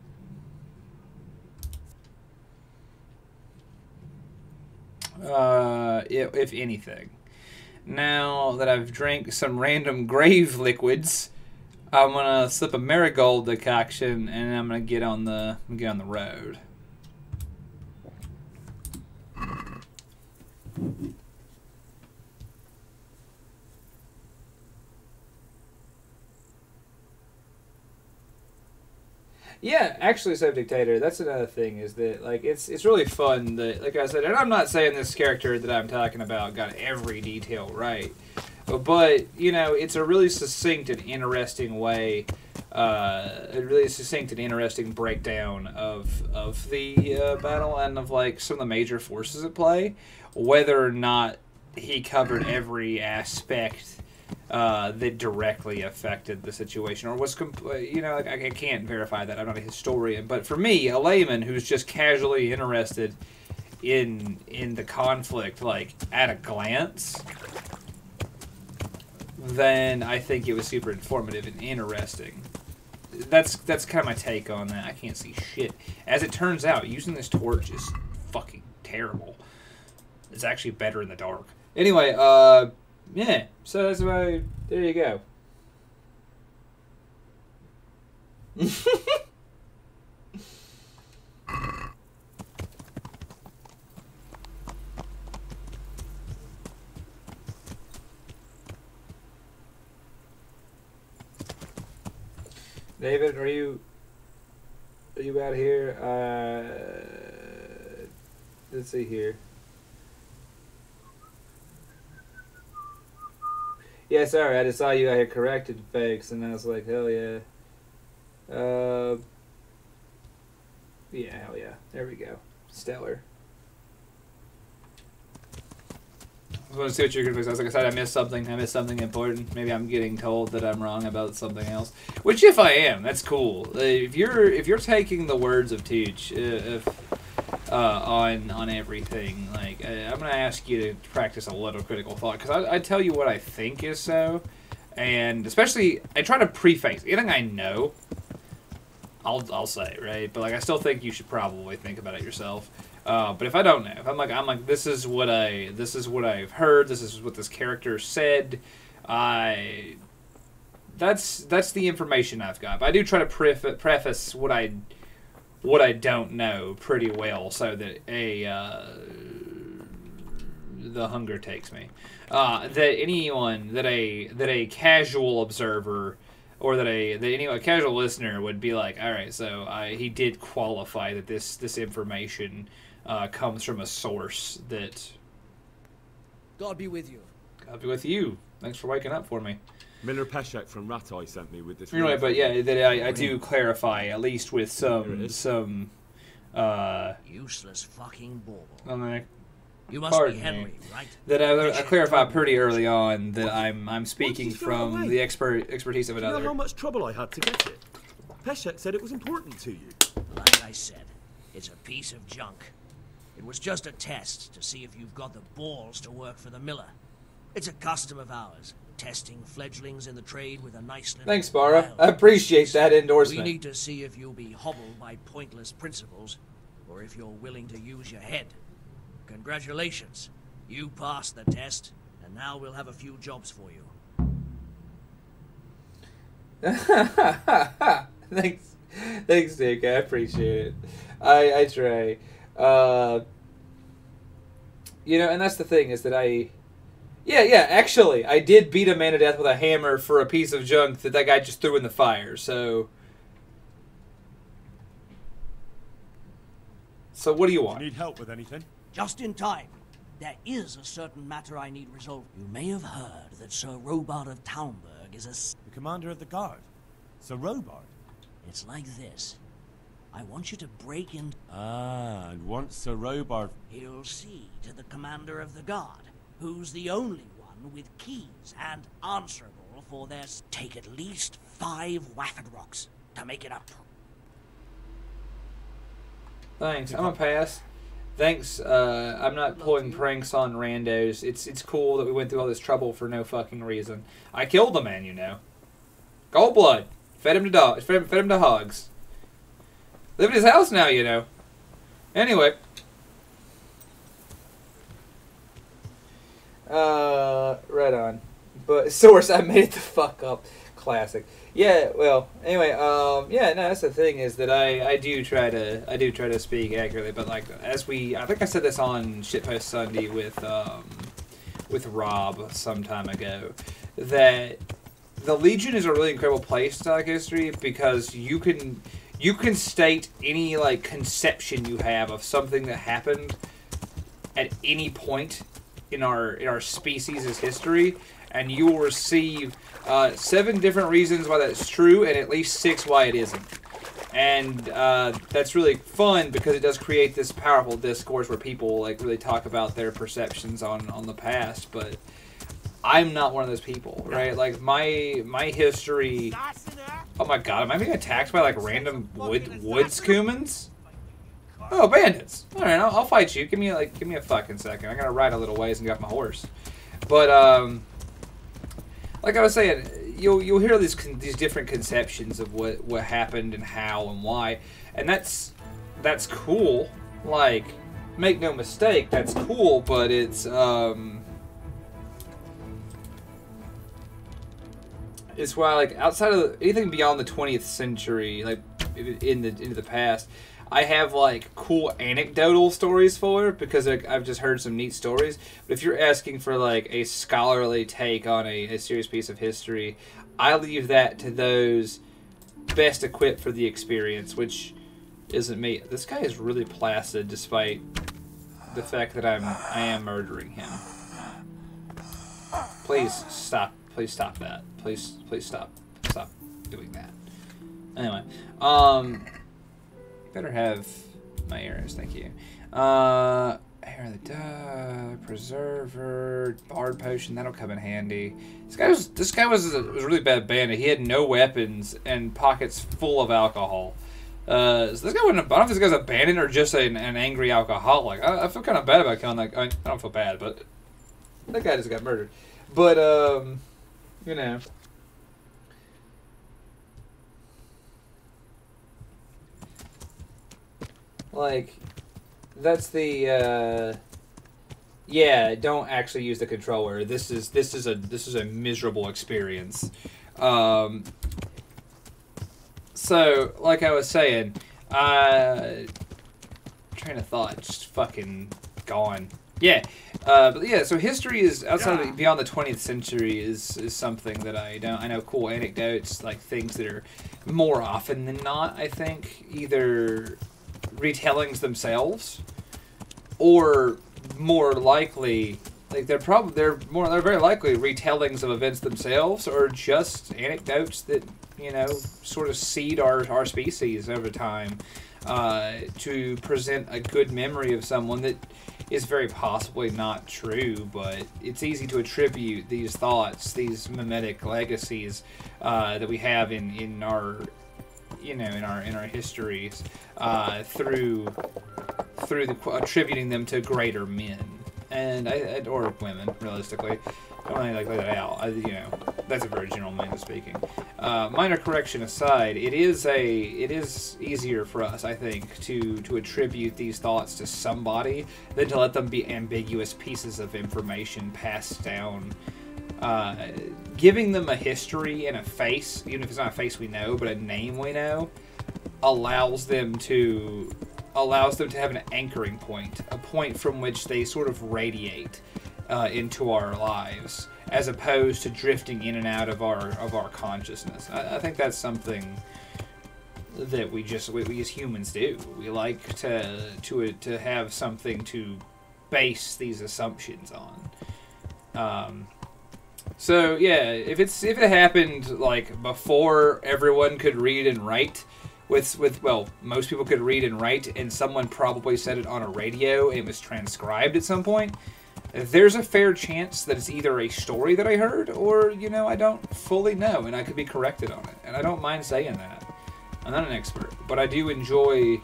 Speaker 1: if anything. Now that I've drank some random grave liquids, I'm gonna slip a marigold decoction, and I'm gonna get on the road. Yeah, actually, so Dictator, that's another thing, is that, like, it's really fun that, like I said, and I'm not saying this character that I'm talking about got every detail right, but, you know, it's a really succinct and interesting way, a really succinct and interesting breakdown of the battle and of, like, some of the major forces at play, whether or not he covered every aspect that directly affected the situation, or was, you know, I can't verify that. I'm not a historian, but for me, a layman who's just casually interested in the conflict, like at a glance, then I think it was super informative and interesting. That's kind of my take on that. I can't see shit. As it turns out, using this torch is fucking terrible. It's actually better in the dark. Anyway, yeah, so that's about, there you go. David, are you out here? Let's see here. Yeah, sorry, I just saw you out here correcting fakes, and I was like, hell yeah. Yeah, hell yeah. There we go. Stellar. I want to see what you're going to fix. I was like I said, I missed something important. Maybe I'm getting told that I'm wrong about something else. Which, if I am, that's cool. If you're taking the words of Tooch, on everything, like, I'm gonna ask you to practice a little critical thought, because I tell you what I think is so, and especially I try to preface anything I know. I'll say, right, but like I still think you should probably think about it yourself. But if I don't know, if I'm like this is what I've heard, this is what this character said, that's the information I've got. But I do try to preface what I don't know pretty well, so that the hunger takes me. That a casual observer, or that a casual listener would be like, all right, so he did qualify that this information comes from a source that.
Speaker 7: God be with you.
Speaker 1: God be with you. Thanks for waking up for me.
Speaker 3: Miller Peshek from Ratai sent me with this.
Speaker 1: Anyway, but yeah, that I do clarify, at least with some
Speaker 7: useless fucking bauble.
Speaker 1: You
Speaker 7: must be Henry, right?
Speaker 1: That I clarify pretty early on that I'm speaking from the expertise of another.
Speaker 3: Do you know how much trouble I had to get it? Peshek said it was important to you.
Speaker 7: Like I said, it's a piece of junk. It was just a test to see if you've got the balls to work for the miller. It's a custom of ours. Testing fledglings in the trade with a nice little...
Speaker 1: Thanks, Barra. I appreciate that endorsement.
Speaker 7: We need to see if you'll be hobbled by pointless principles, or if you're willing to use your head. Congratulations. You passed the test, and now we'll have a few jobs for you.
Speaker 1: Thanks, Dick. I appreciate it. I try. You know, and that's the thing, is that Yeah, actually, I did beat a man to death with a hammer for a piece of junk that guy just threw in the fire, so... So what do you want?
Speaker 3: Do you need help with anything?
Speaker 7: Just in time. There is a certain matter I need resolved. You may have heard that Sir Robard of Townburg is
Speaker 3: the commander of the guard. Sir Robard?
Speaker 7: It's like this. I want you to break in...
Speaker 3: and once Sir Robard...
Speaker 7: He'll see to the commander of the guard, who's the only one with keys and answerable for their... Take at least 5 waffed rocks to make it up.
Speaker 1: Thanks. I'm gonna pass. Thanks. I'm not pulling pranks on randos. It's cool that we went through all this trouble for no fucking reason. I killed the man, you know. Cold blood. Fed him to dogs. Fed him to hogs. Live in his house now, you know. Anyway. Right on. But source, I made it the fuck up. Classic. Yeah. Well. Anyway. Yeah. No. That's the thing is that I do try to speak accurately, but like I think I said this on Shitpost Sunday with Rob some time ago, that the Legion is a really incredible place to like history because you can state any like conception you have of something that happened at any point in our species' history, and you will receive 7 different reasons why that's true and at least 6 why it isn't. And that's really fun because it does create this powerful discourse where people like really talk about their perceptions on the past. But I'm not one of those people, right? Like my history. Oh my god, am I being attacked by like random woodscoomans? Oh, bandits! All right, I'll fight you. Give me a fucking second. I gotta ride a little ways and get off my horse. But like I was saying, you'll hear these different conceptions of what happened and how and why, and that's cool. Like, make no mistake, that's cool. But it's why like outside of anything beyond the 20th century, like into the past, I have like cool anecdotal stories for because I've just heard some neat stories. But if you're asking for like a scholarly take on a serious piece of history, I leave that to those best equipped for the experience, which isn't me. This guy is really placid despite the fact that I am murdering him. Please stop. Please stop that. Please stop doing that. Anyway, better have my arrows, thank you. Hair of the Dove, Preserver, Bard Potion, that'll come in handy. This guy was a really bad bandit. He had no weapons and pockets full of alcohol. So this guy wouldn't. I don't know if this guy's a bandit or just an angry alcoholic. I feel kind of bad about killing that guy. I don't feel bad, but that guy just got murdered. But you know. Like, that's the yeah, don't actually use the controller. This is a miserable experience. So, like I was saying, train of thought just fucking gone. Yeah, but yeah. So history is outside of beyond the 20th century is something that I know cool anecdotes, like things that are more often than not, I think, either retellings themselves, or more likely, like they're very likely retellings of events themselves, or just anecdotes that sort of seed our species over time, to present a good memory of someone that is very possibly not true, but it's easy to attribute these thoughts, these mimetic legacies that we have in our histories, through attributing them to greater men or women, realistically. Don't really like that out. That's a very general manner of speaking. Minor correction aside, it is easier for us, I think, to attribute these thoughts to somebody than to let them be ambiguous pieces of information passed down. Giving them a history and a face, even if it's not a face we know, but a name we know, allows them to have an anchoring point, a point from which they sort of radiate into our lives, as opposed to drifting in and out of our consciousness. I think that's something that we as humans do. We like to have something to base these assumptions on. So yeah, if it happened like before everyone could read and write, most people could read and write, and someone probably said it on a radio and it was transcribed at some point, there's a fair chance that it's either a story that I heard or I don't fully know, and I could be corrected on it, and I don't mind saying that. I'm not an expert, but I enjoy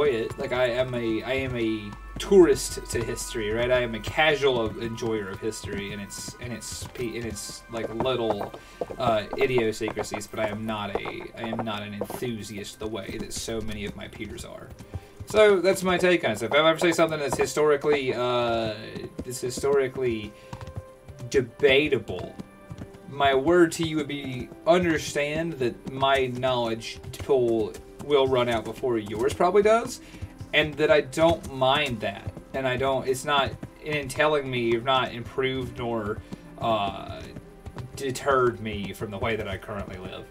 Speaker 1: it. Like I am a tourist to history, right? I am a casual enjoyer of history and its like little idiosyncrasies, but I am not an enthusiast the way that so many of my peers are. So that's my take on it. So if I ever say something that's historically debatable, my word to you would be understand that my knowledge pool will run out before yours probably does, and that I don't mind that, and I don't. It's not in telling me you've not improved nor deterred me from the way that I currently live.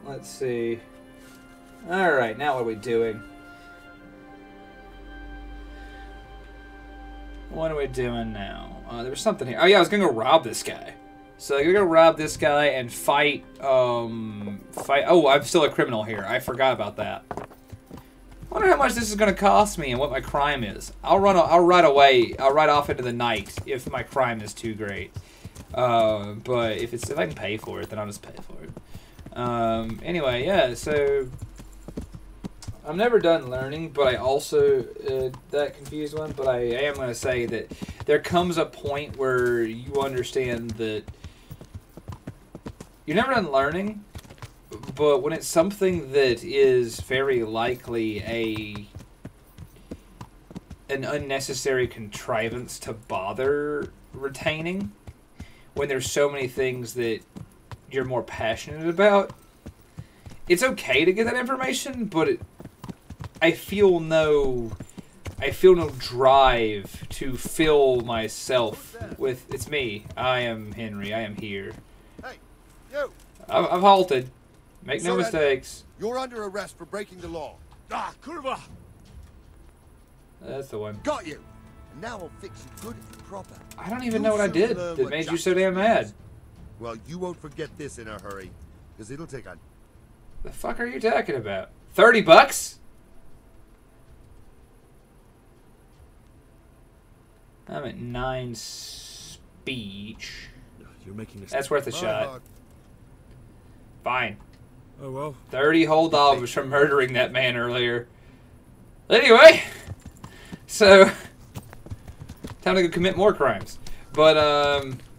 Speaker 1: Let's see. Alright, now what are we doing? What are we doing now? There was something here. Oh yeah, I was gonna go rob this guy. So I'm gonna go rob this guy and fight, Oh, I'm still a criminal here. I forgot about that. I wonder how much this is gonna cost me and what my crime is. I'll ride off into the night if my crime is too great. But if I can pay for it, then I'll just pay for it. Anyway, yeah, so I'm never done learning, but I also, that confused one, but I am going to say that there comes a point where you understand that you're never done learning, but when it's something that is very likely an unnecessary contrivance to bother retaining, when there's so many things that you're more passionate about, it's okay to get that information, but I feel no drive to fill myself with. It's me. I am Henry. I am here.
Speaker 2: Hey, you!
Speaker 1: I've halted. Make no mistakes.
Speaker 2: You're under arrest for breaking the law.
Speaker 3: Ah, kurwa!
Speaker 1: That's the one.
Speaker 2: Got you. And now I'll fix you good and proper.
Speaker 1: I don't even know what I did that made you so damn mad.
Speaker 2: Well, you won't forget this in a hurry, because it'll take a...
Speaker 1: The fuck are you talking about? $30? I'm at 9 speech.
Speaker 3: You're making this.
Speaker 1: That's worth a shot. Fine.
Speaker 3: Oh well.
Speaker 1: 30 whole dollars from murdering that man earlier. Anyway, so time to go commit more crimes. But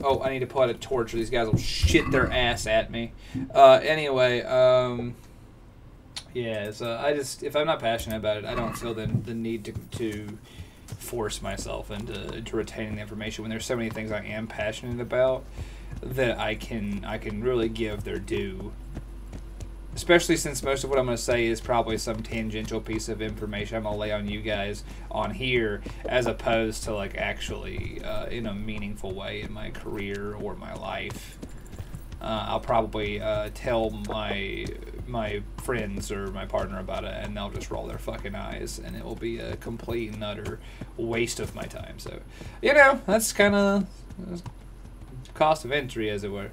Speaker 1: oh, I need to pull out a torch, or these guys will shit their ass at me. Anyway, yeah. So I just, if I'm not passionate about it, I don't feel the need to force myself into retaining the information when there's so many things I am passionate about that I can really give their due. Especially since most of what I'm going to say is probably some tangential piece of information I'm going to lay on you guys on here, as opposed to like actually in a meaningful way in my career or my life. I'll probably tell my friends or my partner about it, and they'll just roll their fucking eyes, and it will be a complete and utter waste of my time. So, you know, that's kind of cost of entry, as it were.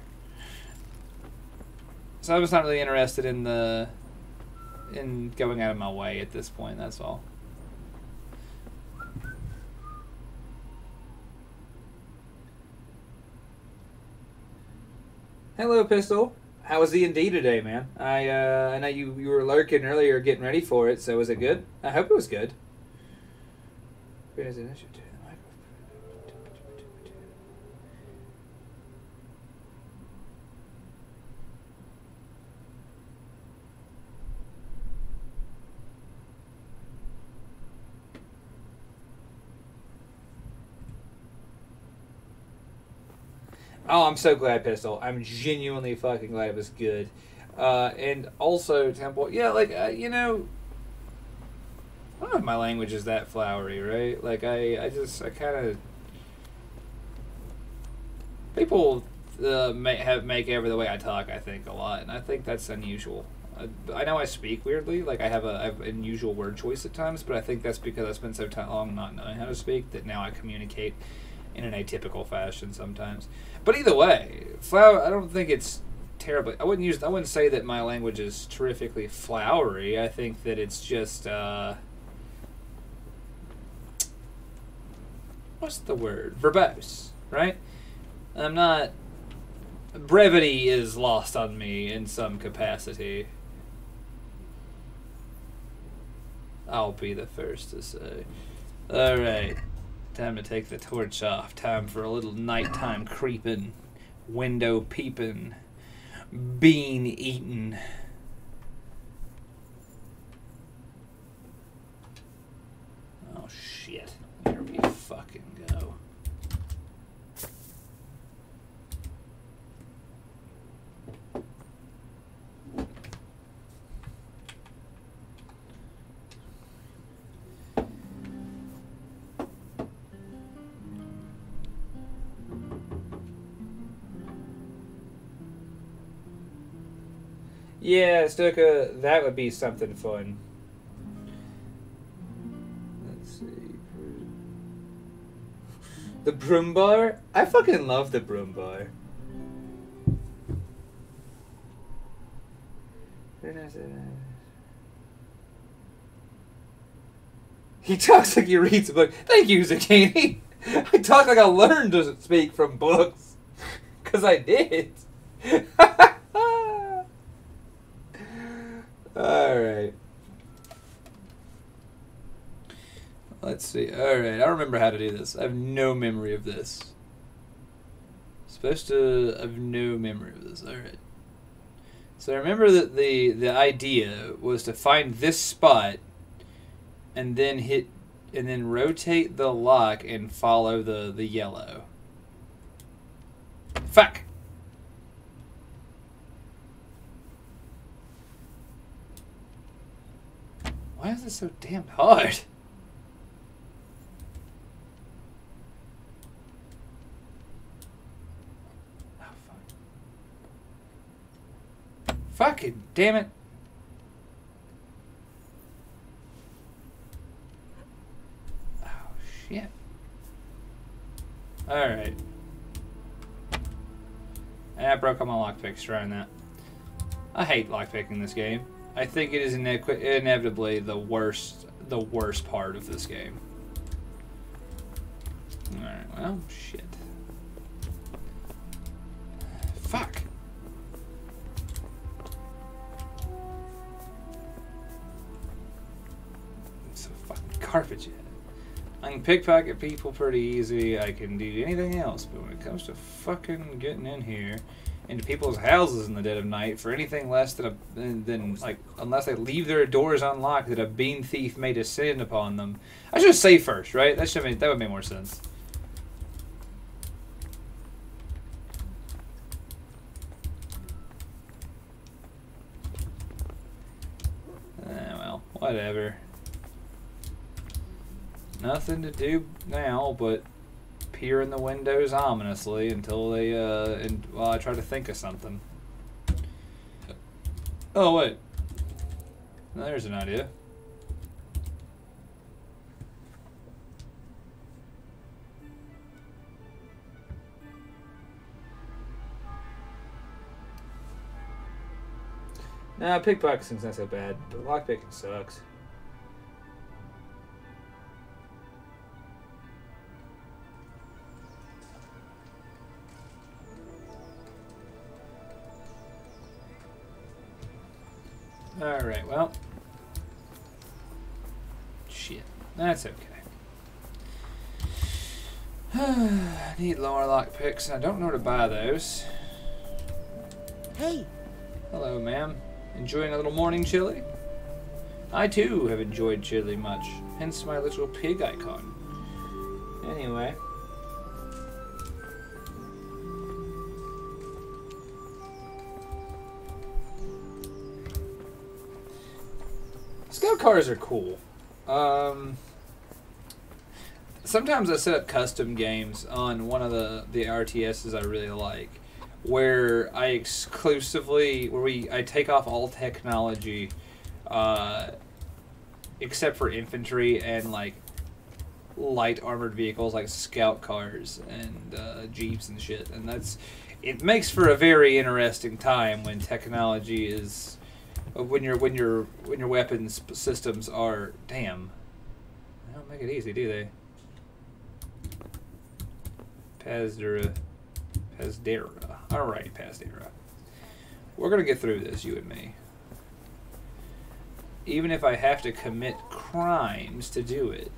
Speaker 1: So I'm just not really interested in going out of my way at this point. That's all. Hello, Pistol. How was D&D today, man? I know you were lurking earlier, getting ready for it. So was it good? I hope it was good. Oh, I'm so glad, Pistol. I'm genuinely fucking glad it was good. And also, Temple, yeah, like, you know, I don't know if my language is that flowery, right? Like, I kind of... People make ever the way I talk, I think, a lot, and I think that's unusual. I know I speak weirdly, like, I have an unusual word choice at times, but I think that's because I spent so long not knowing how to speak that now I communicate in an atypical fashion sometimes. But either way, I don't think it's terribly. I wouldn't say that my language is terrifically flowery. I think that it's just what's the word? Verbose, right? I'm not. Brevity is lost on me in some capacity. I'll be the first to say. All right. Time to take the torch off. Time for a little nighttime creeping, window peeping. being eaten. Oh shit. Here we fucking go. Yeah, Stuka, that would be something fun. Let's see. The broom bar? I fucking love the broom bar. He talks like he reads a book. Thank you, Zucchini. I talk like I learned to speak from books. Because I did. Alright. Let's see. Alright, I remember how to do this. I have no memory of this. Supposed to have no memory of this. Alright. So I remember that the idea was to find this spot and then rotate the lock and follow the yellow. Fuck! Why is this so damn hard? Oh, fuck. Fucking damn it. Oh, shit. Alright. I broke all my lockpicks trying that. I hate lockpicking this game. I think it is inevitably the worst part of this game. Alright, well, shit. Fuck. It's so fucking garbage yet. I can pickpocket people pretty easy. I can do anything else, but when it comes to fucking getting in here into people's houses in the dead of night for anything less than like unless they leave their doors unlocked that a bean thief may descend upon them. I should say first, right? That would make more sense. Well, whatever. Nothing to do now but peer in the windows ominously until they, while I try to think of something. Oh, wait. There's an idea. Nah, pickpocketing's not so bad, but lockpicking sucks. Alright, well. Shit. That's okay. I need lower lock picks, and I don't know where to buy those.
Speaker 8: Hey!
Speaker 1: Hello, ma'am. Enjoying a little morning chili? I, too, have enjoyed chili much, hence my little pig icon. Anyway. Scout cars are cool. Sometimes I set up custom games on one of the RTSs I really like, where I I take off all technology, except for infantry and like light armored vehicles like scout cars and jeeps and shit, and it makes for a very interesting time when technology is. When your weapons systems are they don't make it easy, do they? Pazdera. Alright, Pazdera. We're gonna get through this, you and me. Even if I have to commit crimes to do it.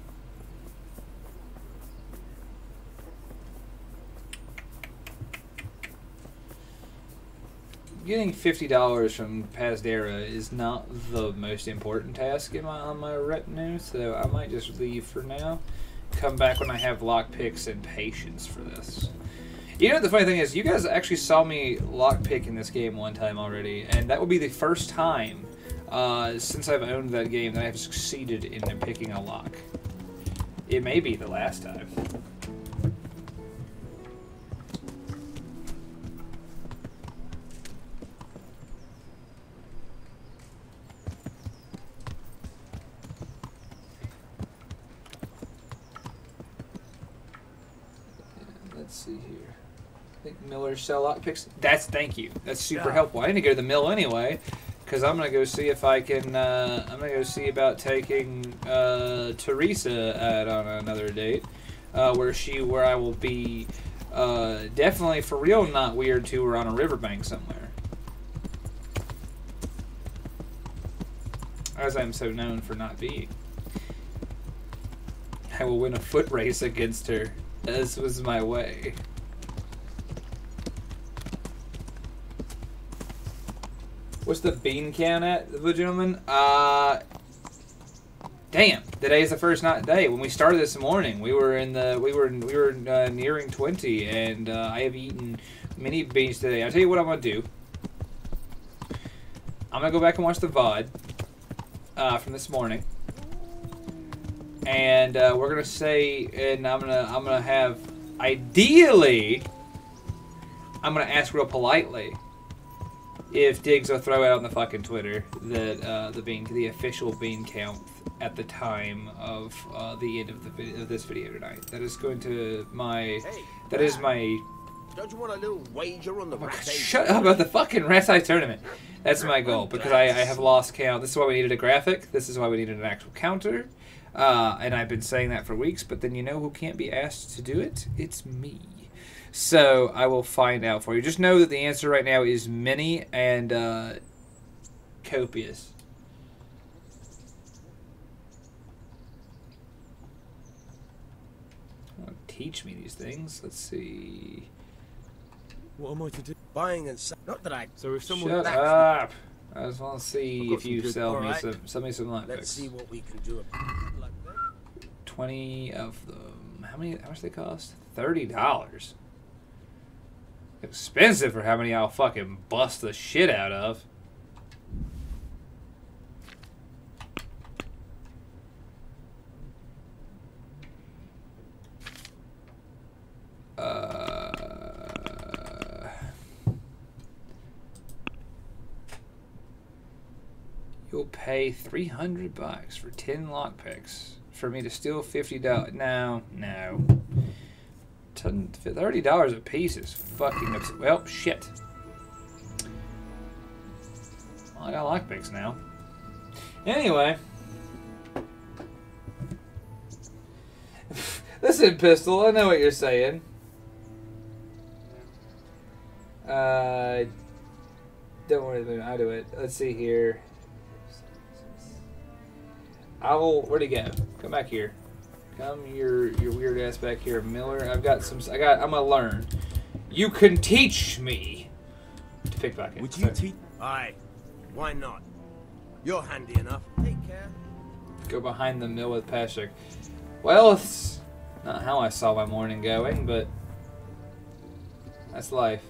Speaker 1: getting $50 from Pasdera is not the most important task on my retinue, so I might just leave for now. Come back when I have lockpicks and patience for this. You know, the funny thing is, you guys actually saw me lockpick in this game one time already, and that will be the first time since I've owned that game that I have succeeded in picking a lock. It may be the last time. Let's see here. I think Miller's sell lockpicks. Thank you. That's super helpful. I need to go to the mill anyway, because I'm gonna go see if I can. I'm gonna go see about taking Teresa out on another date, where I will be definitely for real not weird to her on a riverbank somewhere, as I'm so known for not being. I will win a foot race against her, as was my way. What's the bean count at, gentlemen? Damn, today is the first day. When we started this morning, we were nearing 20, and I have eaten many beans today. I'll tell you what I'm gonna do. I'm gonna go back and watch the VOD from this morning, and we're gonna say, and I'm gonna have, ideally, I'm gonna ask real politely if Diggs will throw out on the fucking Twitter that the official bean count at the time of the end of this video tonight. That is going to my. That is my.
Speaker 4: Don't you want a little wager on the
Speaker 1: Shut up about the fucking Rasai tournament. That's my goal, because I have lost count. This is why we needed a graphic. This is why we needed an actual counter. And I've been saying that for weeks, but then you know who can't be asked to do it? It's me. So I will find out for you. Just know that the answer right now is many and copious. Teach me these things. Let's see.
Speaker 3: What am I to do?
Speaker 4: Buying and selling. Not that I.
Speaker 3: So if someone.
Speaker 1: Shut up! I just want to see if you sell me
Speaker 4: right.
Speaker 1: sell me some lockpicks.
Speaker 4: Let's see what we can do.
Speaker 1: 20 of them. How much they cost? $30. Expensive for how many I'll fucking bust the shit out of. You'll pay $300 for 10 lockpicks for me to steal $50. No. $30 a piece is fucking absurd. Well, shit. Well, I got lockpicks now. Anyway. Listen, Pistol, I know what you're saying. Don't worry about it. I'll do it. Let's see here. Where'd he go? Come back here. Come your weird ass back here, Miller. I'm gonna learn. You can teach me to pickpocket.
Speaker 4: Would you teach? Aye. Why not? You're handy enough. Take care.
Speaker 1: Go behind the mill with Patrick. Well, it's not how I saw my morning going, but that's life.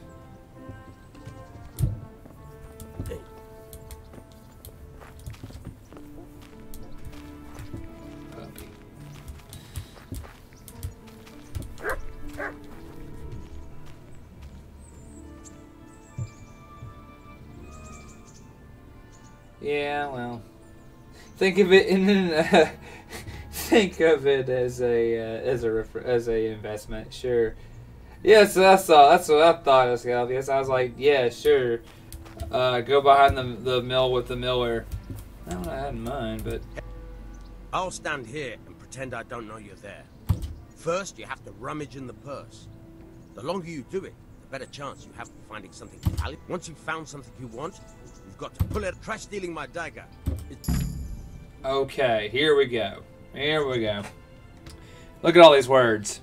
Speaker 1: Yeah, well, think of it think of it as a investment. Sure. Yes, that's all. That's what I thought it was gonna be. I was like, yeah, sure. Go behind the mill with the miller. Not what I had in mind, but
Speaker 4: I'll stand here and pretend I don't know you're there. First, you have to rummage in the purse. The longer you do it, the better chance you have of finding something valuable. Once you've found something you want, you've got to pull it. Try stealing my dagger.
Speaker 1: Okay, here we go. Here we go. Look at all these words.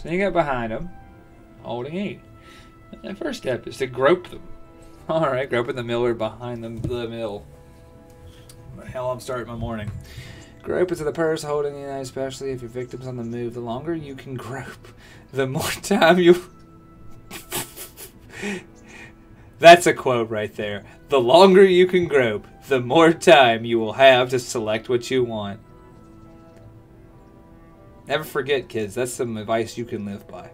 Speaker 1: Sneak up behind them, holding E. The first step is to grope them. Alright, groping the miller behind the mill. Hell, I'm starting my morning. Grope into the purse, holding it, especially if your victim's on the move. The longer you can grope, the more time you... That's a quote right there. The longer you can grope, the more time you will have to select what you want. Never forget, kids, that's some advice you can live by.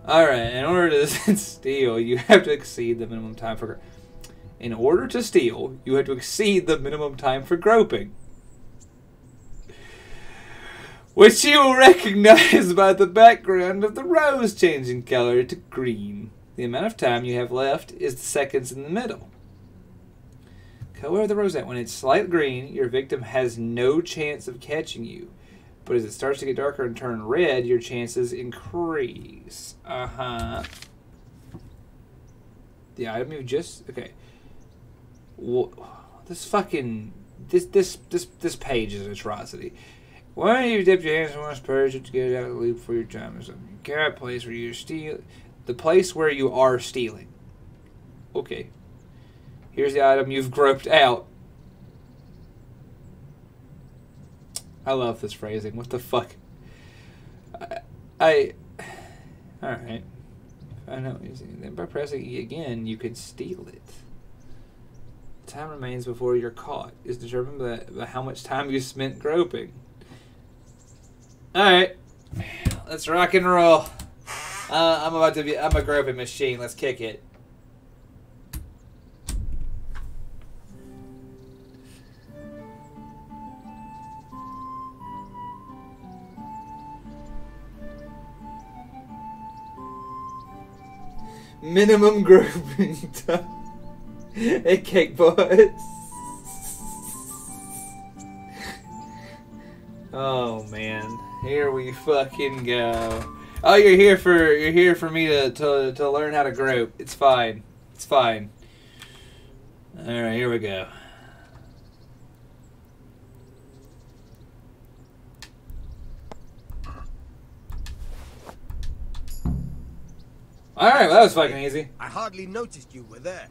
Speaker 1: Alright, in order to steal, you have to exceed the minimum time for... In order to steal, you have to exceed the minimum time for groping, which you will recognize by the background of the rose changing color to green. The amount of time you have left is the seconds in the middle. Color the rosette. When it's light green, your victim has no chance of catching you. But as it starts to get darker and turn red, your chances increase. The item you just... Okay. This fucking... This page is an atrocity. Why don't you dip your hands in one purge to get out of the loop for your time or something? Carrot place where you're stealing. The place where you are stealing. Okay. Here's the item you've groped out. I love this phrasing. What the fuck? Alright. I know. Then by pressing E again, you can steal it. The time remains before you're caught is determined by how much time you spent groping. Alright. Let's rock and roll. I'm a groping machine. Let's kick it. Minimum groping time. Hey, cake boys. Oh man, here we fucking go. Oh, you're here for me to learn how to grope. It's fine. It's fine. All right, here we go. All right, well, that was fucking easy.
Speaker 4: I hardly noticed you were there.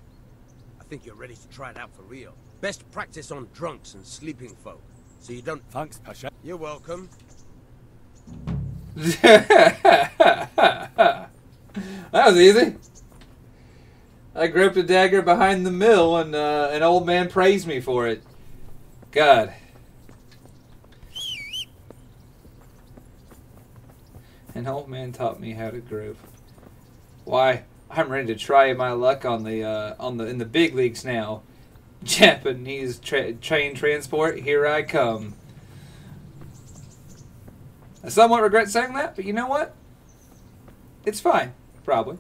Speaker 4: I think you're ready to try it out for real. Best practice on drunks and sleeping folk, so you don't...
Speaker 3: Thanks, Pasha.
Speaker 4: You're welcome.
Speaker 1: That was easy. I groped a dagger behind the mill, and an old man praised me for it. God. An old man taught me how to grope. Why, I'm ready to try my luck in the big leagues now. Japanese train transport, here I come. I somewhat regret saying that, but you know what? It's fine, probably.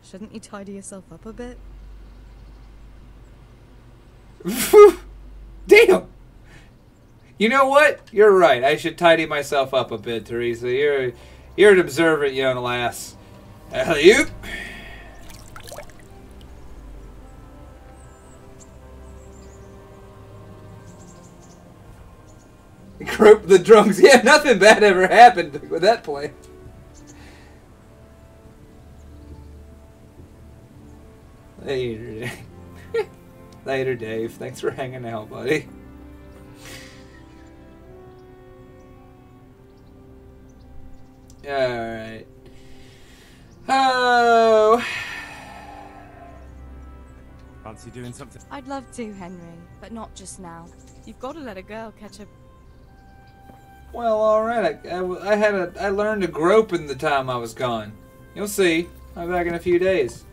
Speaker 9: Shouldn't you tidy yourself up a bit?
Speaker 1: Damn! You know what? You're right. I should tidy myself up a bit, Teresa. You're an observant young lass. Alley-oop! Grope the drunks. Yeah, nothing bad ever happened with that plan. Later, Dave. Later, Dave. Thanks for hanging out, buddy. Alright. Oh.
Speaker 3: Fancy doing something?
Speaker 9: I'd love to, Henry, but not just now. You've got to let a girl catch a...
Speaker 1: Well, alright. I learned to grope in the time I was gone. You'll see. I'll be back in a few days.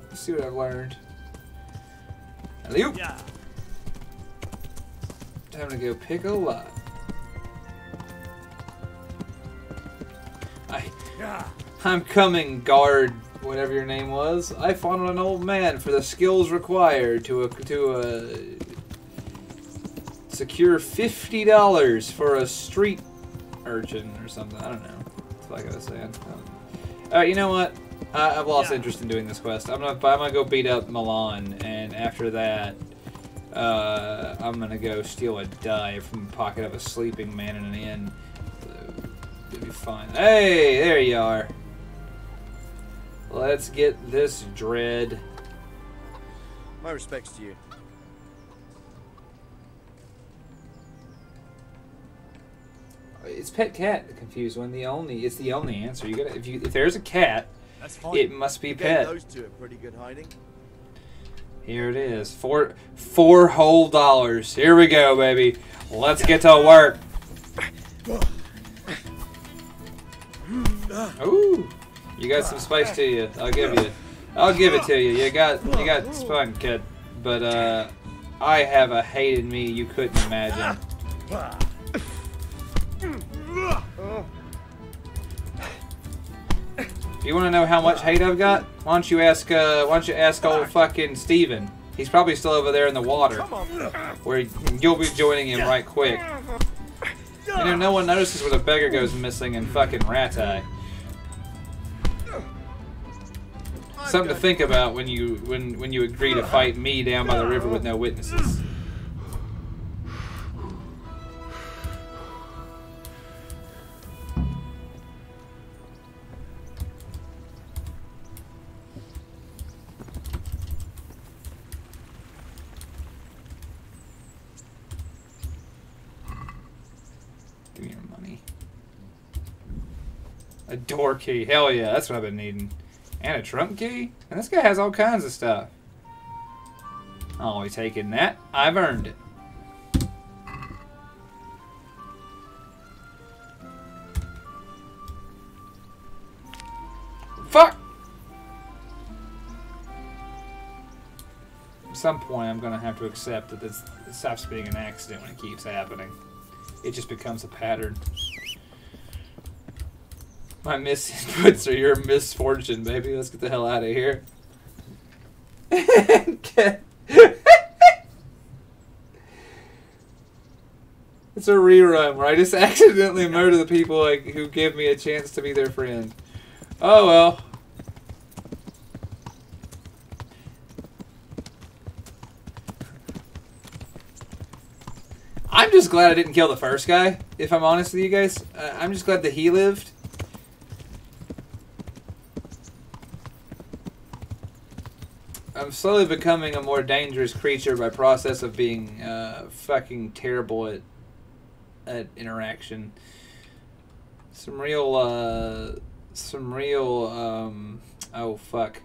Speaker 1: Let's see what I've learned. Alley-oop.
Speaker 3: Yeah.
Speaker 1: Time to go pick a lot. I'm coming, guard, whatever your name was. I found an old man for the skills required to secure $50 for a street urchin or something. I don't know. That's what I was saying. Alright, you know what? I've lost interest in doing this quest. I'm gonna go beat up Milan, and after that, I'm gonna go steal a die from the pocket of a sleeping man in an inn. be fine. Hey, there you are. Let's get this dread.
Speaker 10: My respects to you.
Speaker 1: It's pet cat. The confused one. It's the only answer. You gotta if there's a cat, it must be pet.
Speaker 10: Those two are pretty good hiding.
Speaker 1: Here it is. Four whole dollars. Here we go, baby. Let's get to work. Ooh, you got some spice to you. I'll give it to you. You got spunk, kid. But I have a hate in me you couldn't imagine. You want to know how much hate I've got? Why don't you ask old fucking Steven? He's probably still over there in the water, where you'll be joining him right quick. You know, no one notices where the beggar goes missing in fucking Ratai. Something to think about when you agree to fight me down by the river with no witnesses. Give me your money. A door key. Hell yeah, that's what I've been needing. And a trunk key? And this guy has all kinds of stuff. I'll be taking that. I've earned it. Fuck! At some point, I'm going to have to accept that it stops being an accident when it keeps happening. It just becomes a pattern. My misinputs are your misfortune, baby. Let's get the hell out of here. It's a rerun where I just accidentally murder the people who give me a chance to be their friend. Oh well. I'm just glad I didn't kill the first guy, if I'm honest with you guys. I'm just glad that he lived. I'm slowly becoming a more dangerous creature by process of being fucking terrible at interaction. Some real oh fuck.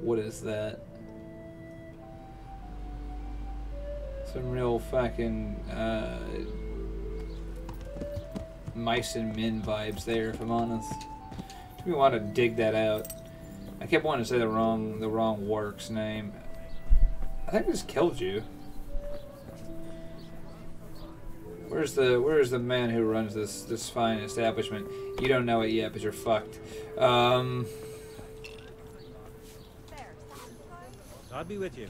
Speaker 1: What is that? Some real fucking mice and men vibes there, if I'm honest. Do we want to dig that out? I kept wanting to say the wrong work's name. I think I just killed you. Where's the man who runs this fine establishment? You don't know it yet, but you're fucked.
Speaker 11: I'll be with you.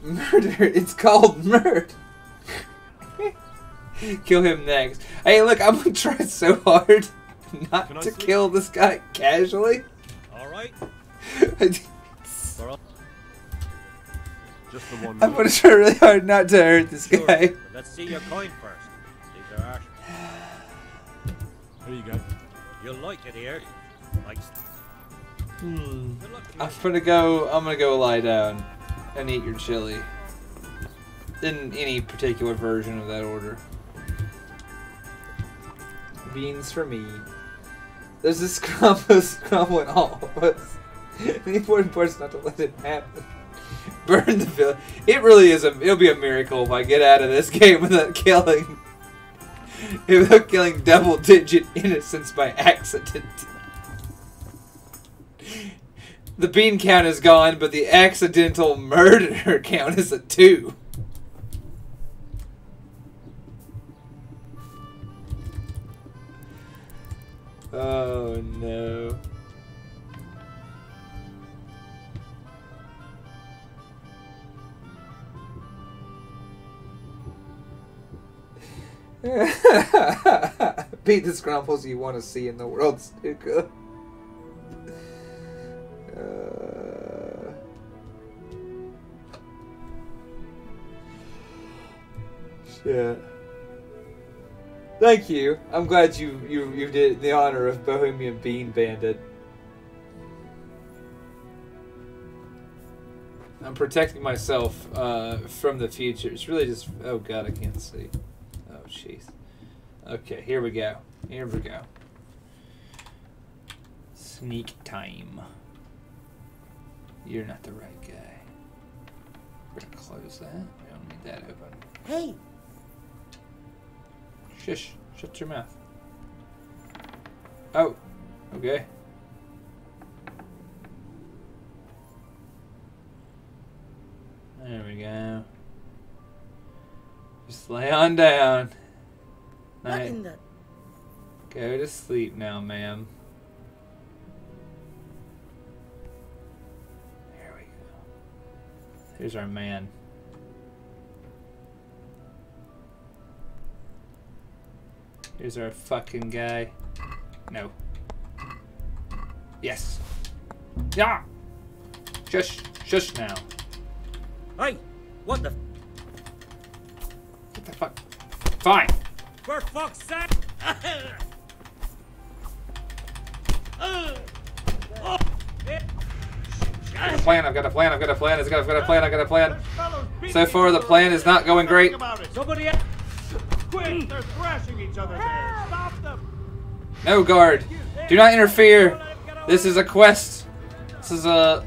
Speaker 1: Murder. It's called murder. Kill him next. Hey, look, I'm gonna try so hard not to kill this guy casually.
Speaker 11: All right.
Speaker 3: Just the one.
Speaker 1: I'm gonna try really hard not to hurt this guy.
Speaker 11: Let's see your coin first. These are ours.
Speaker 3: There you go.
Speaker 11: You'll like it here. Like.
Speaker 1: I'm gonna go lie down and eat your chili. In any particular version of that order. Beans for me. There's this scrumbling all of us. The important part is not to let it happen. Burn the village. It really is it'll be a miracle if I get out of this game without killing double-digit innocents by accident. The bean count is gone, but the accidental murder count is a 2. Oh no. Beat the scrumbles you want to see in the world, Stuka. Yeah. Thank you. I'm glad you did the honor of Bohemian Bean Bandit. I'm protecting myself from the future. It's really just... Oh god, I can't see. Oh jeez. Okay, here we go. Here we go. Sneak time. You're not the right guy. We're gonna close that. We don't need that open.
Speaker 8: Hey!
Speaker 1: Shush. Shut your mouth. Oh. Okay. There we go. Just lay on down.
Speaker 8: What in the...
Speaker 1: Go to sleep now, ma'am. There we go. Here's our man. Here's our fucking guy. No. Yes. Yeah. Shush. Shush now.
Speaker 11: Hey! What the...
Speaker 1: What the fuck? Fine.
Speaker 11: For fuck's sake!
Speaker 1: I've got a plan, I've got a plan, I've got a plan, I've got a plan, I've got a plan. So far the plan is not going great.
Speaker 11: Somebody else! Quick! They're thrashing each other there! Stop them!
Speaker 1: No, guard. Do not interfere. This is a quest. This is a...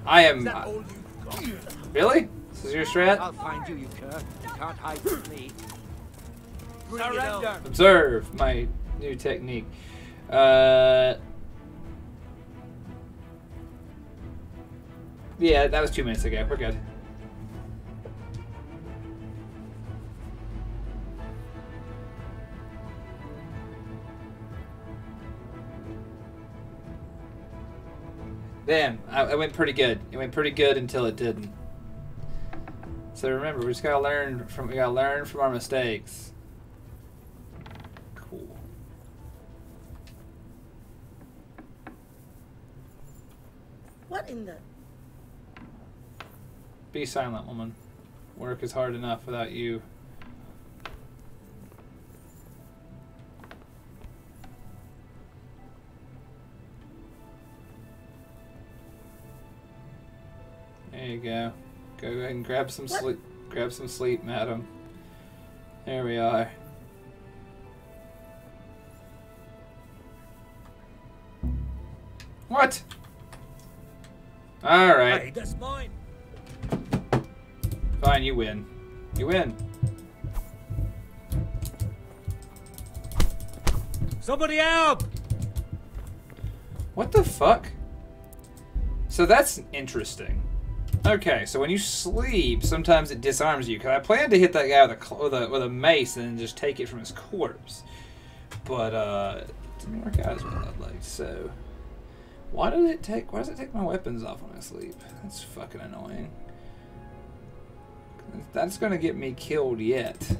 Speaker 1: I am... Really? This is your strat?
Speaker 7: I'll find you, you cur. You can't hide from me. Surrender.
Speaker 1: Observe my new technique. Yeah, that was 2 minutes ago. We're good. Damn, it went pretty good. It went pretty good until it didn't. So remember, we just gotta learn from our mistakes. Cool.
Speaker 8: What in the...
Speaker 1: Be silent, woman. Work is hard enough without you. There you go. Go ahead and grab some sleep. Grab some sleep, madam. There we are. What? All right.
Speaker 11: Hey, that's mine.
Speaker 1: Fine, you win. You win.
Speaker 11: Somebody help!
Speaker 1: What the fuck? So that's interesting. Okay, so when you sleep, sometimes it disarms you. Cause I planned to hit that guy with a mace and then just take it from his corpse, but it didn't work out as well as I'd like. So why does it take my weapons off when I sleep? That's fucking annoying. That's gonna get me killed yet.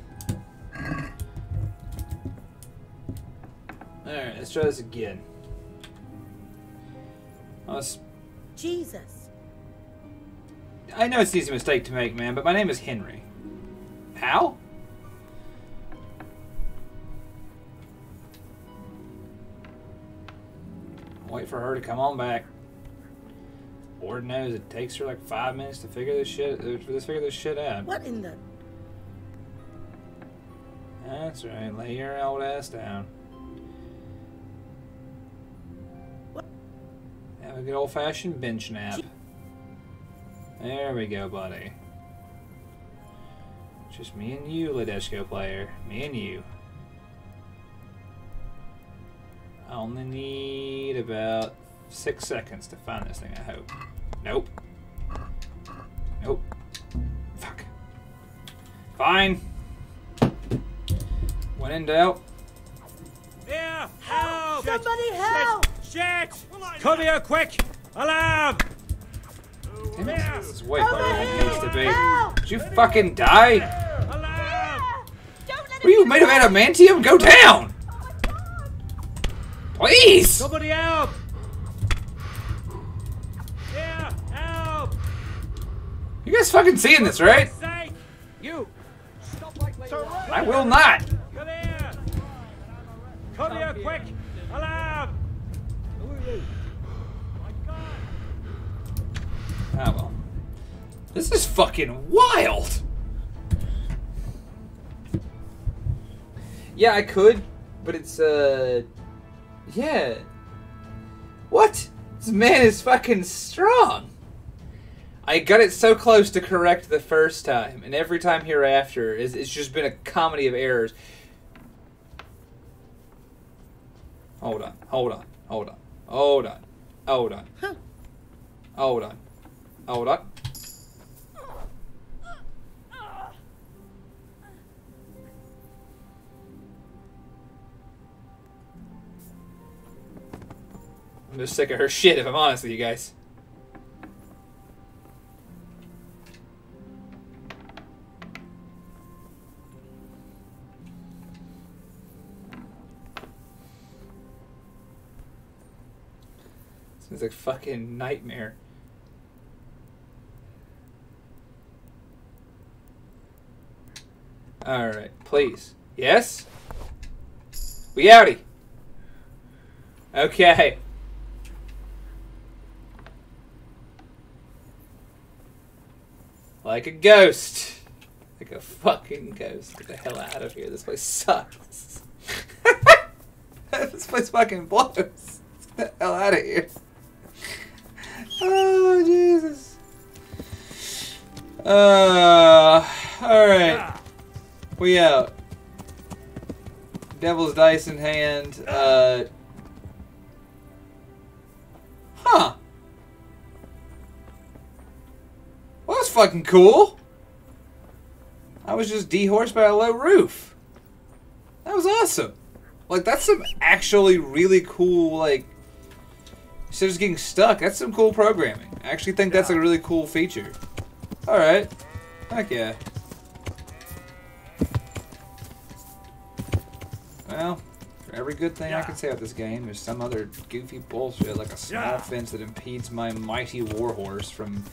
Speaker 1: Alright, let's try this again.
Speaker 8: Jesus.
Speaker 1: I know it's an easy mistake to make, man, but my name is Henry. How? Wait for her to come on back. Lord knows it takes her like 5 minutes to figure this shit out.
Speaker 8: What in the...
Speaker 1: That's right. Lay your old ass down.
Speaker 8: What?
Speaker 1: Have a good old-fashioned bench nap. There we go, buddy. Just me and you, Ladeshko player. Me and you. I only need about 6 seconds to find this thing, I hope. Nope. Nope. Fuck. Fine. When in doubt.
Speaker 11: Yeah! Help!
Speaker 8: Somebody help!
Speaker 11: Shit! Come here, quick! Alarm!
Speaker 1: Damn it, this is way harder than it needs to be.
Speaker 8: Help!
Speaker 1: Did you fucking die?
Speaker 11: Alarm!
Speaker 1: What are you made of adamantium? Go down! Please!
Speaker 11: Somebody help! Yeah! Help!
Speaker 1: You guys fucking seeing this, right?
Speaker 11: Say, You! Stop like surrender!
Speaker 1: I will not!
Speaker 11: Come here! Come here, quick! Alarm! Who are you? My God!
Speaker 1: Oh well. This is fucking wild! Yeah, I could, but it's, yeah. What? This man is fucking strong! I got it so close to correct the first time, and every time hereafter, it's just been a comedy of errors. Hold on, hold on, hold on, hold on, hold on, hold on, hold on. I'm just sick of her shit, if I'm honest with you guys. It's a fucking nightmare. Alright, please. Yes? We outie. Okay. Like a ghost. Like a fucking ghost. Get the hell out of here. This place sucks. This place fucking blows. Get the hell out of here. Oh, Jesus. Alright. We out. Devil's dice in hand. Huh. Well, that's fucking cool. I was just dehorsed by a low roof. That was awesome. Like, that's some actually really cool, like, instead of just getting stuck, that's some cool programming. I actually think that's a really cool feature. Alright. Heck yeah. Well, for every good thing I can say about this game, there's some other goofy bullshit, like a small fence that impedes my mighty warhorse from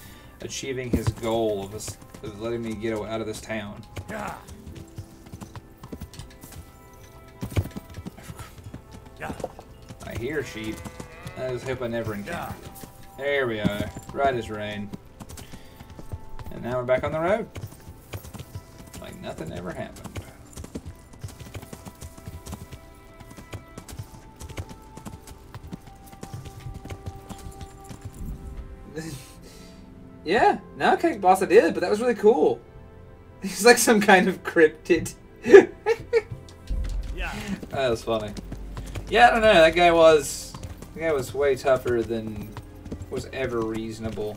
Speaker 1: achieving his goal of letting me get out of this town. I hear sheep. I just hope I never encounter them. There we are. Right as rain. And now we're back on the road. Like nothing ever happened. Yeah, now I can't boss I did, but that was really cool. He's like some kind of cryptid. Yeah. That was funny. Yeah, I don't know. That guy was way tougher than was ever reasonable.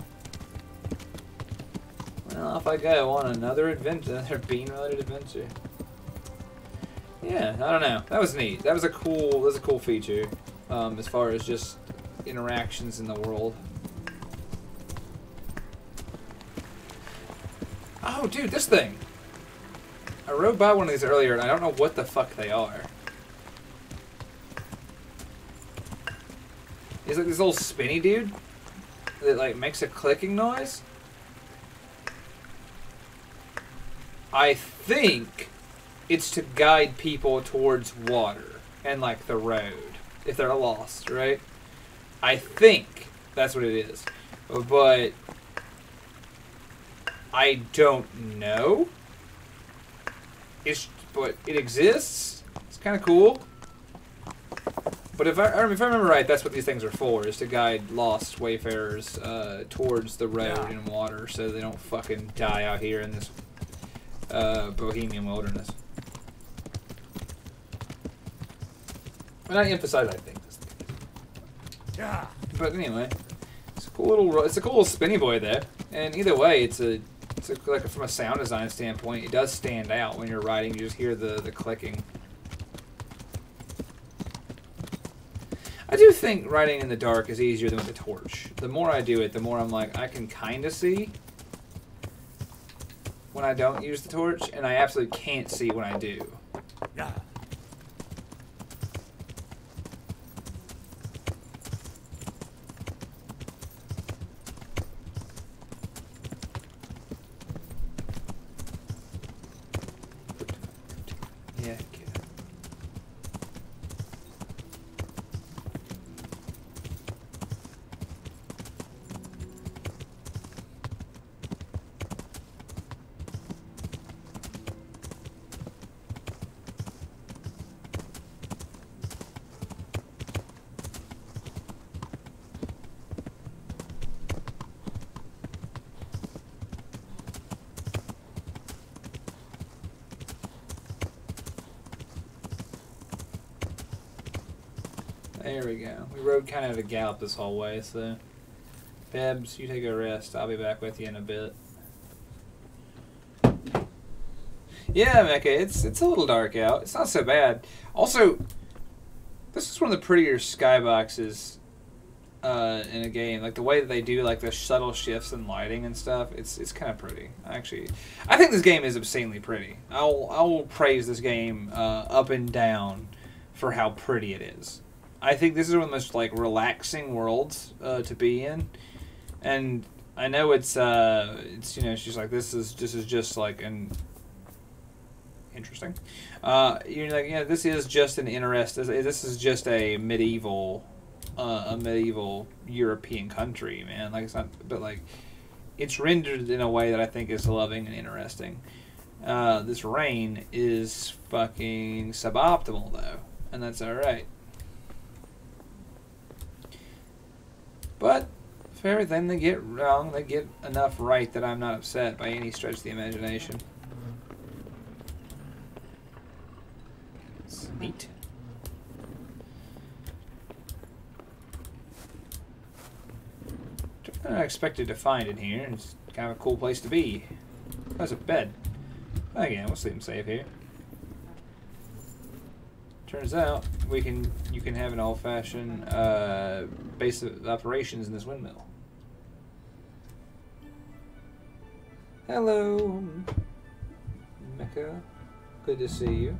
Speaker 1: Well, off I go on another adventure, another bean-related adventure. Yeah, I don't know. That was neat. That was a cool feature, as far as just interactions in the world. Oh, dude, this thing. I rode by one of these earlier, and I don't know what the fuck they are. He's like this little spinny dude that like makes a clicking noise. I think it's to guide people towards water and like the road if they're lost, right? I think that's what it is, but I don't know. But it exists. It's kind of cool. But if I remember right, that's what these things are for, is to guide lost wayfarers towards the road and water so they don't fucking die out here in this bohemian wilderness. And I emphasize, I think. Yeah. But anyway, it's a cool little spinny boy there. And either way, like from a sound design standpoint, it does stand out when you're riding. You just hear the clicking. I do think riding in the dark is easier than with a torch. The more I do it, the more I'm like, I can kind of see when I don't use the torch, and I absolutely can't see when I do. Yeah. There we go. We rode kind of at a gallop this whole way, so... Bebs, you take a rest. I'll be back with you in a bit. Yeah, Mecha, it's a little dark out. It's not so bad. Also, this is one of the prettier skyboxes in a game. Like the way that they do like the subtle shifts in lighting and stuff. It's kind of pretty. Actually, I think this game is obscenely pretty. I will praise this game up and down for how pretty it is. I think this is one of the most like relaxing worlds to be in, and I know it's you know, she's like this is just like an interesting. You're like, yeah, this is just an this is just a medieval European country, man. Like it's not, but like it's rendered in a way that I think is loving and interesting. This rain is fucking suboptimal though, and that's all right. But for everything they get wrong, they get enough right that I'm not upset by any stretch of the imagination. It's neat. I expected to find in here. It's kind of a cool place to be. There's a bed. Again, we'll sleep safe here. Turns out you can have an old-fashioned base of operations in this windmill. Hello, Mecha. Good to see you.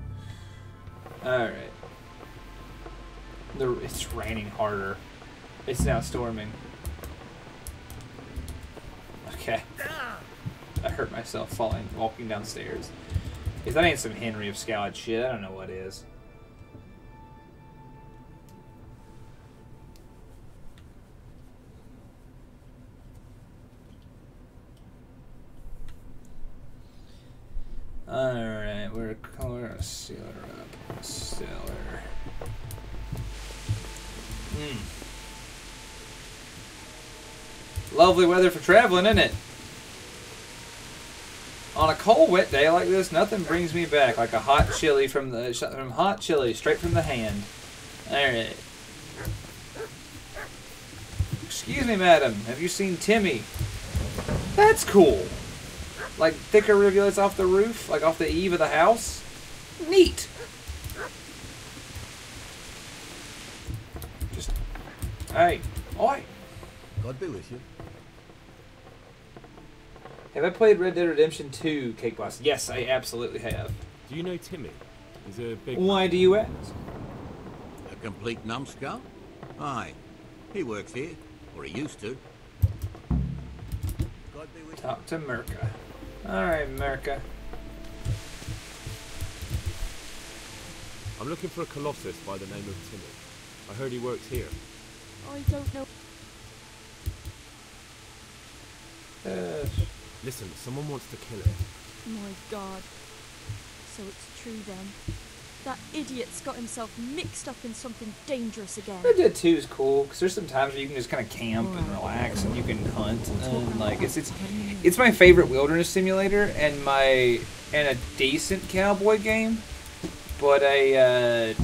Speaker 1: All right. It's raining harder. It's now storming. Okay. I hurt myself walking downstairs. If that ain't some Henry of Scallot shit, I don't know what is. Alright, we're gonna seal her up. Seal her. Lovely weather for traveling, isn't it? On a cold, wet day like this, nothing brings me back like a hot chili from hot chili straight from the hand. Alright. Excuse me, madam. Have you seen Timmy? That's cool. Like thicker rivulets off the roof, like off the eave of the house. Neat. Just, hey, oi.
Speaker 12: God be with you.
Speaker 1: Have I played Red Dead Redemption 2, Cake Boss? Yes, I absolutely have.
Speaker 3: Do you know Timmy? He's a big...
Speaker 1: Why do you ask?
Speaker 12: A complete numbskull? Aye. He works here. Or he used to. God be with
Speaker 1: Talk to Merca. Alright, Merca.
Speaker 3: I'm looking for a Colossus by the name of Timmy. I heard he works here.
Speaker 9: I don't know.
Speaker 3: Listen, someone wants to kill it.
Speaker 9: My God. So it's true then. That idiot's got himself mixed up in something dangerous again.
Speaker 1: Red Dead 2 is cool because there's some times where you can just kind of camp and relax and you can hunt and like it's my favorite wilderness simulator and a decent cowboy game, but a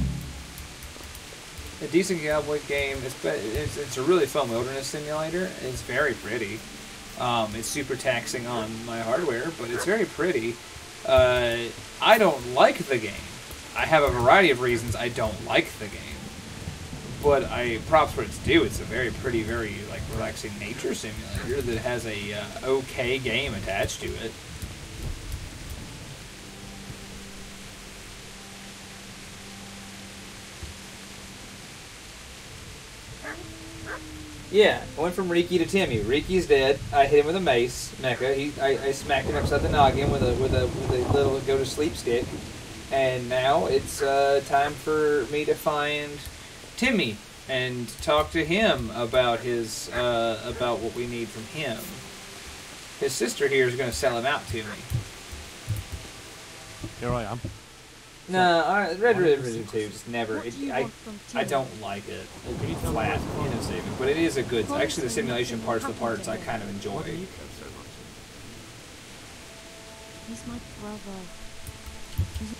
Speaker 1: decent cowboy game. It's a really fun wilderness simulator. It's very pretty. It's super taxing on my hardware, but it's very pretty. I don't like the game. I have a variety of reasons I don't like the game, but props what it's due. It's a very pretty, very like relaxing nature simulator that has a okay game attached to it. Yeah, I went from Riki to Timmy. Riki's dead. I hit him with a mace, Mecha. I smacked him upside the noggin with a little go to sleep stick. And now it's time for me to find Timmy and talk to him about his about what we need from him. His sister here is going to sell him out to me.
Speaker 3: Here I am.
Speaker 1: No, Red Dead Redemption 2 just never. I don't like it. It's flat, but it is a good. Actually, the simulation parts, the parts I kind of enjoy.
Speaker 9: He's my brother.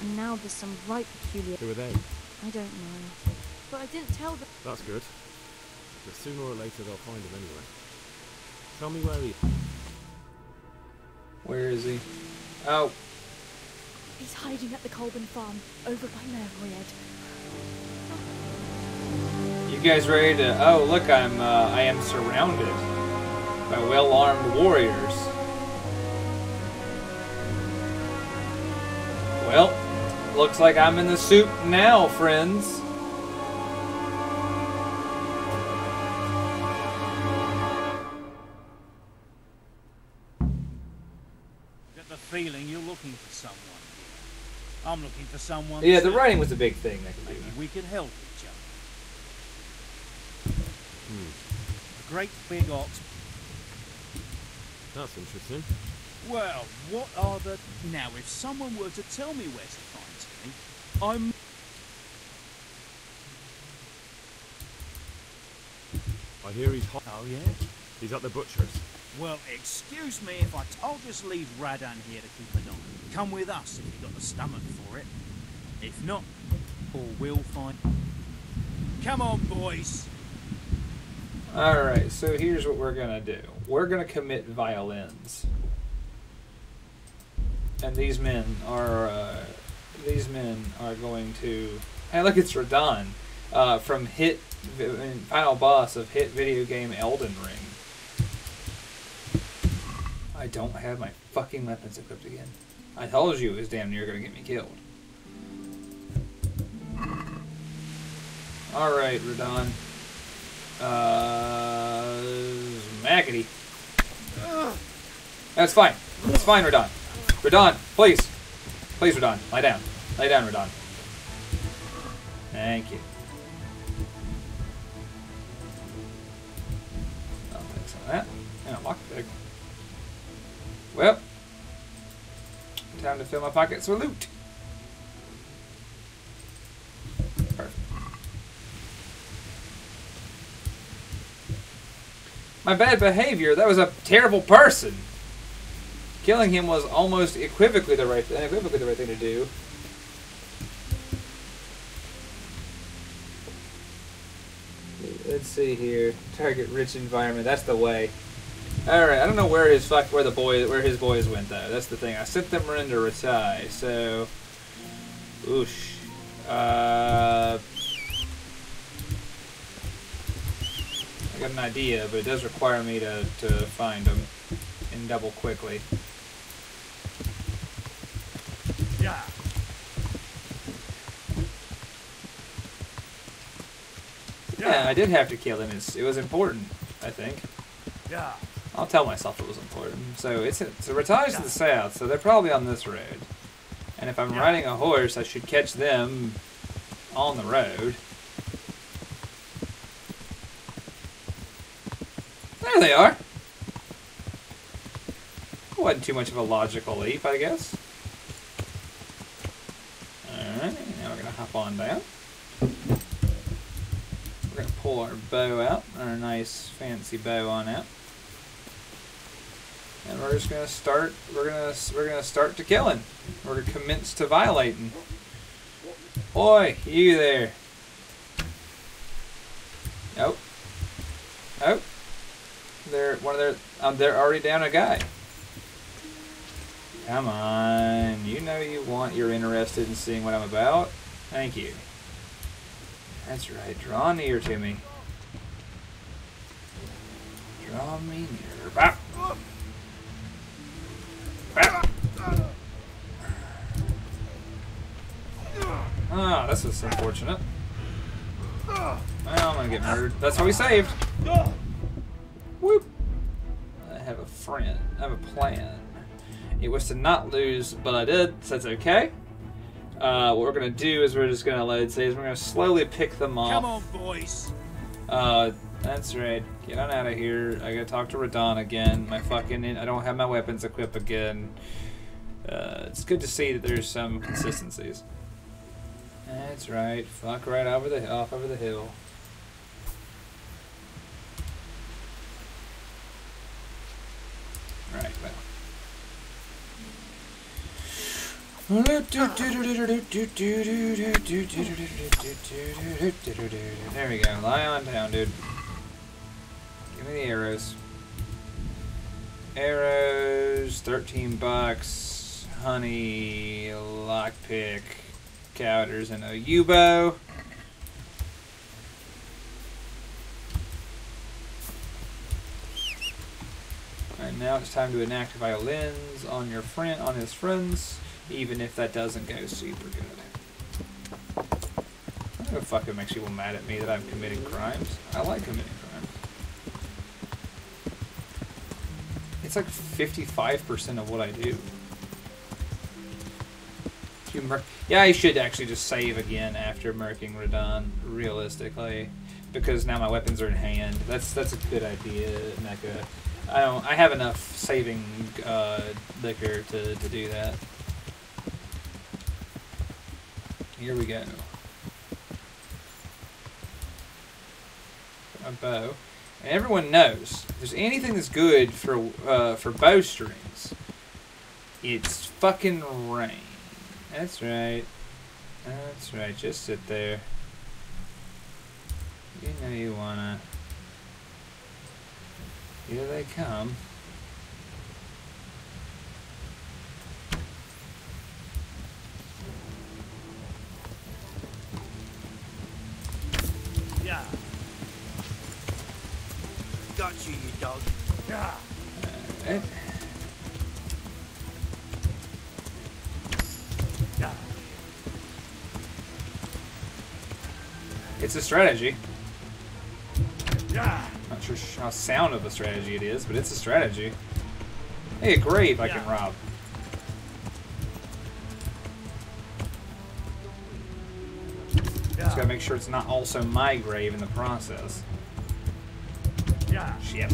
Speaker 9: And now there's some right peculiar...
Speaker 3: Who are they?
Speaker 9: I don't know. But I I didn't tell them.
Speaker 3: That's good. But sooner or later they'll find him anyway. Tell me where he...
Speaker 1: Where is he? Oh.
Speaker 9: He's hiding at the Colburn farm, over by Merryhead.
Speaker 1: You guys ready to... Oh, look, I am surrounded by well-armed warriors. Well, looks like I'm in the soup now, friends.
Speaker 5: Get the feeling you're looking for someone here. I'm looking for someone.
Speaker 1: Yeah, the writing was a big thing that could
Speaker 5: maybe
Speaker 1: do.
Speaker 5: we could help each other. A great big ox.
Speaker 3: That's interesting.
Speaker 5: Well, what are the... Now, if someone were to tell me where to find me,
Speaker 3: I hear he's hot.
Speaker 5: Oh, yeah?
Speaker 3: He's at the butcher's.
Speaker 5: Well, excuse me if I told just leave Radan here to keep an eye. Come with us if you've got the stomach for it. If not, Paul will find... Come on, boys!
Speaker 1: Alright, so here's what we're gonna do. We're gonna commit violins. And these men are going to... Hey, look, it's Radon from final boss of hit video game Elden Ring. I don't have my fucking weapons equipped again. I told you it was damn near gonna get me killed. Alright, Radon. Maggity. That's fine. It's fine, Radon. Radon, please. Please, Radon. Lie down. Lie down, Radon. Thank you. I'll take some of that. And a lockpick. Well, time to fill my pockets with loot. Perfect. My bad behavior. That was a terrible person. Killing him was almost unequivocally the right thing to do. Let's see here. Target rich environment. That's the way. All right. I don't know where his boys went though. That's the thing. I sent them in to retire. So, oosh. I got an idea, but it does require me to find them and double quickly.
Speaker 5: Yeah.
Speaker 1: Yeah, I did have to kill him. It was important, I think.
Speaker 5: Yeah.
Speaker 1: I'll tell myself it was important. So it's a retire to the south, so they're probably on this road. And if I'm riding a horse, I should catch them on the road. There they are. Wasn't too much of a logical leap, I guess. Alright, now we're going to hop on down. We're going to pull our bow out, our nice fancy bow on out. And we're just going to start, we're going to start to killing. We're going to commence to violating. Oi, you there. Oh. Oh. They're already down a guy. Come on, you know you want. You're interested in seeing what I'm about. Thank you. That's right. Draw near to me. Draw me near. Bop. Bop. Ah, this is unfortunate. Well, I'm gonna get murdered. That's how we saved. Whoop. I have a friend. I have a plan. It was to not lose, but I did, so that's okay. What we're going to do is we're just going to, let's say, we're going to slowly pick them off.
Speaker 5: Come on, boys.
Speaker 1: That's right. Get on out of here. I got to talk to Radon again. I don't have my weapons equipped again. It's good to see that there's some consistencies. That's right. Fuck right off over the hill. Right, well. There we go. Lie on down, dude. Give me the arrows. Arrows, $13. Honey, lockpick, counters, and a U-bow. And now it's time to enact violins on your friend, on his friends, even if that doesn't go super good. I don't know if fucking makes people mad at me that I'm committing crimes. I like committing crimes. It's like 55% of what I do. Yeah, I should actually just save again after murking Radon, realistically, because now my weapons are in hand. That's a good idea, Mecha. I have enough saving liquor to do that. Here we go. A bow. And everyone knows, if there's anything that's good for bowstrings, it's fucking rain. That's right. That's right. Just sit there. You know you wanna. Here they come.
Speaker 5: Yeah.
Speaker 4: Got you, you dog.
Speaker 5: Yeah.
Speaker 1: Alright.
Speaker 5: Yeah.
Speaker 1: It's a strategy.
Speaker 5: Yeah.
Speaker 1: Not sure how sound of a strategy it is, but it's a strategy. Hey, a grave I can rob. Just gotta make sure it's not also my grave in the process.
Speaker 5: Yeah.
Speaker 1: Shit.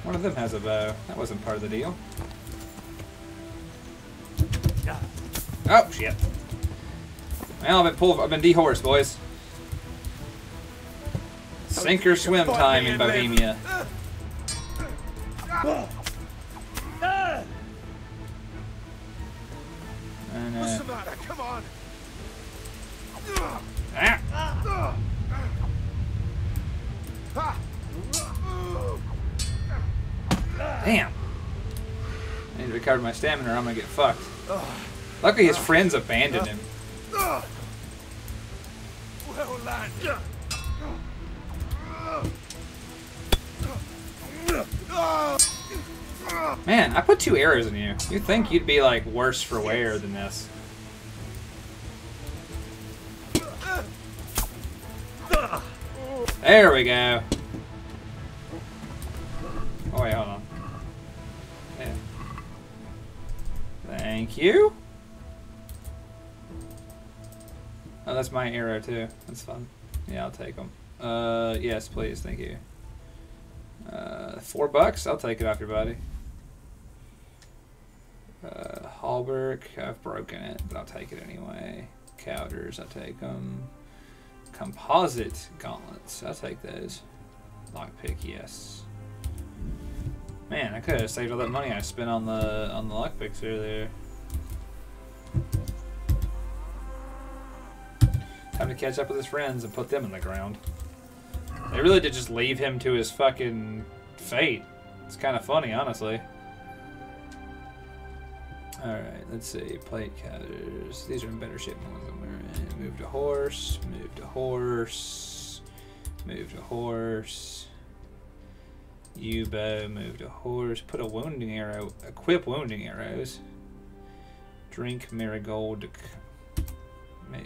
Speaker 1: One of them has a bow. That wasn't part of the deal.
Speaker 5: Yeah.
Speaker 1: Oh, shit. Well, I've been dehorsed, boys. Sink or swim time in Bohemia. And,
Speaker 2: What's the matter? Come on.
Speaker 1: Damn. I need to recover my stamina or I'm gonna get fucked. Luckily his friends abandoned him.
Speaker 2: Well, lad.
Speaker 1: Man, I put 2 arrows in you. You'd think you'd be like worse for wear than this. There we go. Oh wait, hold on. Yeah. Thank you. Oh, that's my arrow too. That's fun. Yeah, I'll take them. Yes, please. Thank you. $4? I'll take it off your body. Hallberg, I've broken it, but I'll take it anyway. Cowders, I'll take them. Composite gauntlets, I'll take those. Lockpick, yes. Man, I could have saved all that money I spent on the lockpicks earlier. Time to catch up with his friends and put them in the ground. They really did just leave him to his fucking fate. It's kind of funny, honestly. Alright, let's see. Plate counters. These are in better shape than the ones I'm wearing. Move to horse. Move to horse. Move to horse. U-bow. Move to horse. Put a wounding arrow. Equip wounding arrows. Drink marigold.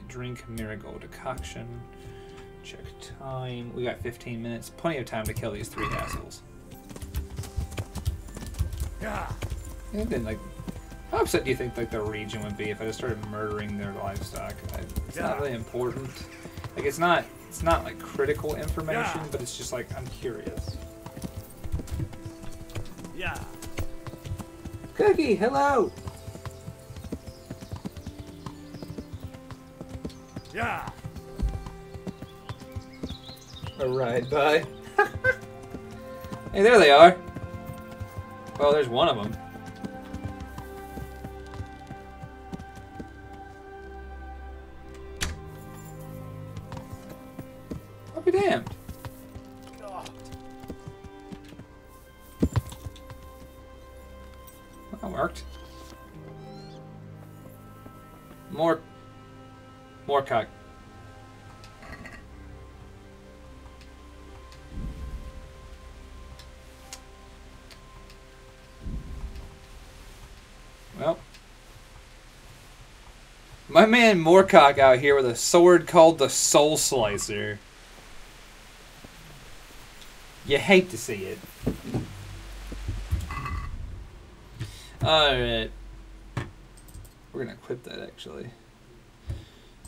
Speaker 1: Drink marigold decoction. Check time. We got 15 minutes. Plenty of time to kill these 3 assholes.
Speaker 5: Yeah.
Speaker 1: And then, like, how upset do you think like the region would be if I just started murdering their livestock? It's not really important. Like it's not like critical information, but it's just like I'm curious.
Speaker 5: Yeah.
Speaker 1: Cookie, hello.
Speaker 5: Yeah.
Speaker 1: All right, bye. Hey, there they are. Well, there's one of them. I'll be damned.
Speaker 5: God.
Speaker 1: That worked. More cock. Well, my man Moorcock out here with a sword called the Soul Slicer. You hate to see it. Alright. We're going to equip that, actually.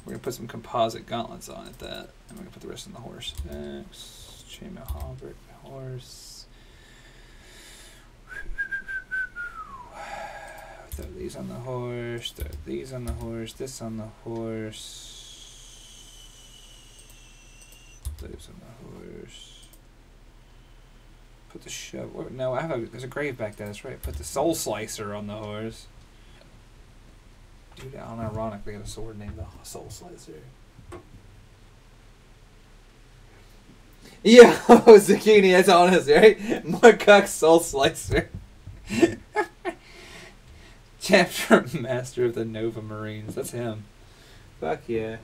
Speaker 1: We're going to put some composite gauntlets on at that. I'm going to put the rest on the horse. Next. Chainmail halberd, horse. Throw these on the horse. Throw these on the horse. This on the horse. Those on the horse. Put the shovel. No, there's a grave back there. That's right. Put the Soul Slicer on the horse. Dude, unironically got a sword named the Soul Slicer. Yeah, Zucchini, that's honest, right? Moorcock Soul Slicer. Chapter Master of the Nova Marines. That's him. Fuck yeah.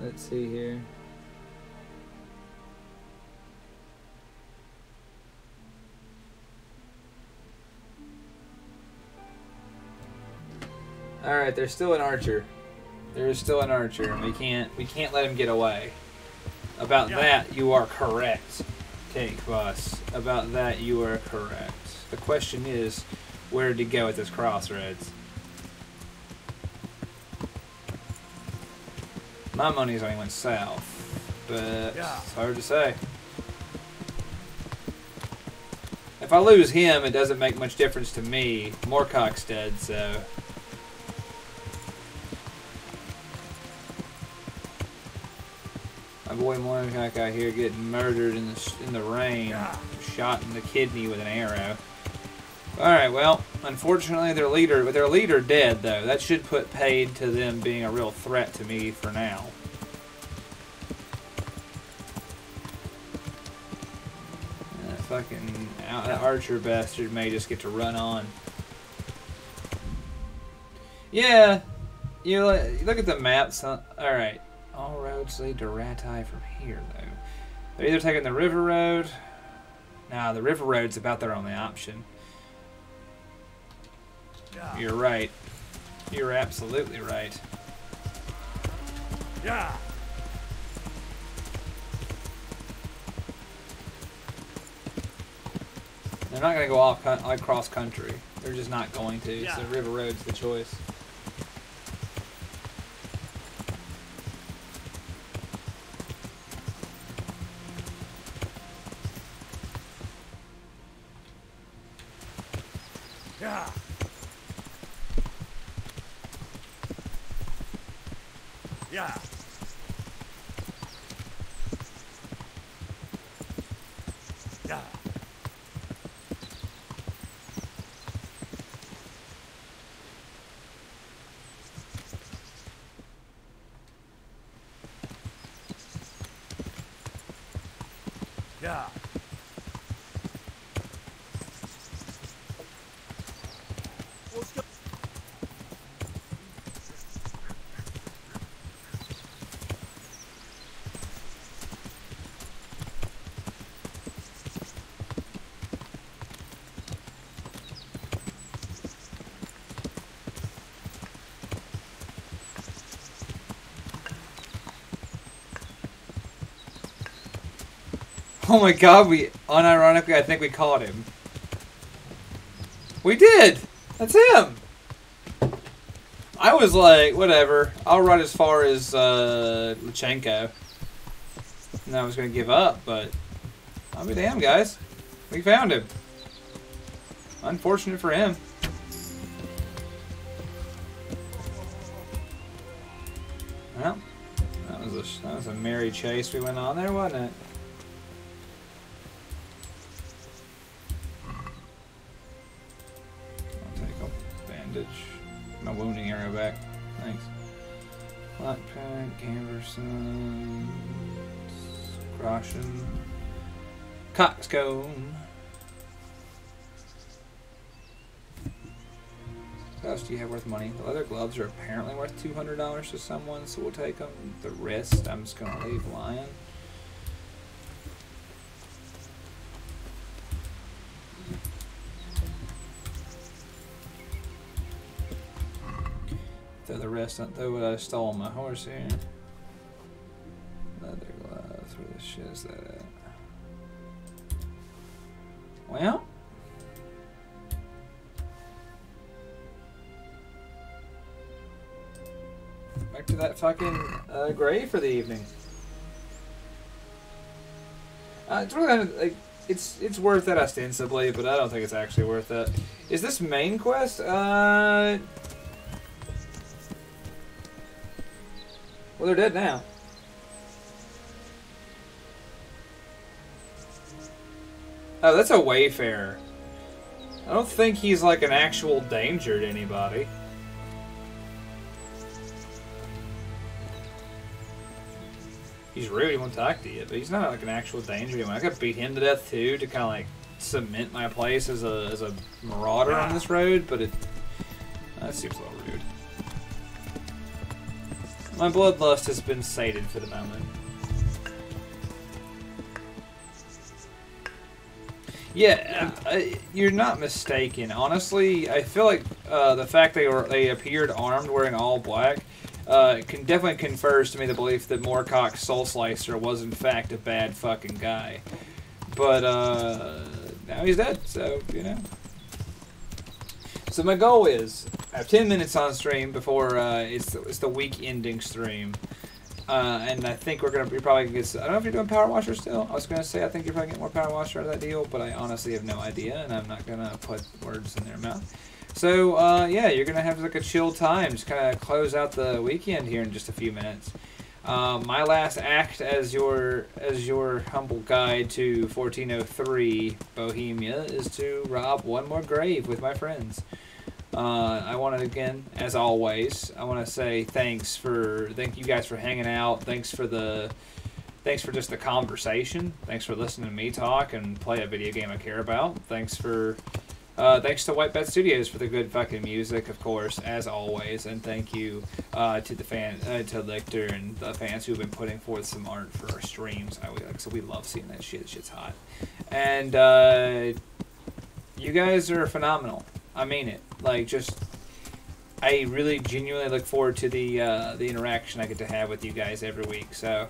Speaker 1: Let's see here. Alright, there's still an archer. There is still an archer, and we can't let him get away. About that, you are correct. Cake Boss. About that, you are correct. The question is, where did he go at this crossroads? My money's on he went south, but it's hard to say. If I lose him, it doesn't make much difference to me. Moorcock's dead, so... My boy Moorcock out here getting murdered in the rain, shot in the kidney with an arrow. All right, well, unfortunately, their leader dead though. That should put paid to them being a real threat to me for now. That fucking that archer bastard may just get to run on. Yeah, you look at the maps. Huh? All right. All roads lead to Ratai from here, though. They're either taking the river road. Nah, the river road's about their only option. You're right. You're absolutely right.
Speaker 5: Yeah.
Speaker 1: They're not going to go all across country. They're just not going to.
Speaker 5: Yeah.
Speaker 1: So river road's the choice.
Speaker 5: Yeah. Yeah. Yeah. Yeah. Let's go.
Speaker 1: Oh my god, unironically, I think we caught him. We did! That's him! I was like, whatever, I'll run as far as Lachenko. And I was going to give up, but I'll be damned, guys. We found him. Unfortunate for him. Well, that That was a merry chase we went on there, wasn't it? I'll take a bandage. My wounding arrow back. Thanks. Lockpick, Gamberson, Groschen, Coxcomb. What else do you have worth money? The leather gloves are apparently worth $200 to someone, so we'll take them. The wrist, I'm just gonna leave lying. Throw the rest, don't throw what I stole on my horse here. Leather gloves, where the shit is that at? Well. Back to that fucking grave for the evening. It's really like it's worth it ostensibly, but I don't think it's actually worth it. Is this main quest? Well, they're dead now. Oh, that's a wayfarer. I don't think he's like an actual danger to anybody. He's rude, he won't talk to you, but he's not like an actual danger to anyone. I could beat him to death too to kind of like cement my place as a marauder on this road, but that seems a little rude. My bloodlust has been sated for the moment. Yeah, you're not mistaken. Honestly, I feel like the fact they appeared armed, wearing all black, can definitely confers to me the belief that Moorcock's Soul Slicer was in fact a bad fucking guy. But now he's dead, so you know. So my goal is I have 10 minutes on stream before it's the week ending stream. And I think you're probably gonna get. I don't know if you're doing Power Washer still. I was gonna say I think you're probably getting more Power Washer out of that deal, but I honestly have no idea, and I'm not gonna put words in their mouth. So yeah, you're gonna have like a chill time, just kind of close out the weekend here in just a few minutes. My last act as your humble guide to 1403 Bohemia is to rob one more grave with my friends. I want to again, as always, I want to say thank you guys for hanging out. Thanks for just the conversation. Thanks for listening to me talk and play a video game I care about. Thanks to White Bat Studios for the good fucking music, of course, as always. And thank you to to Lictor and the fans who've been putting forth some art for our streams. So we love seeing that shit. Shit's hot. And you guys are phenomenal. I mean it. Like, I really genuinely look forward to the interaction I get to have with you guys every week. So,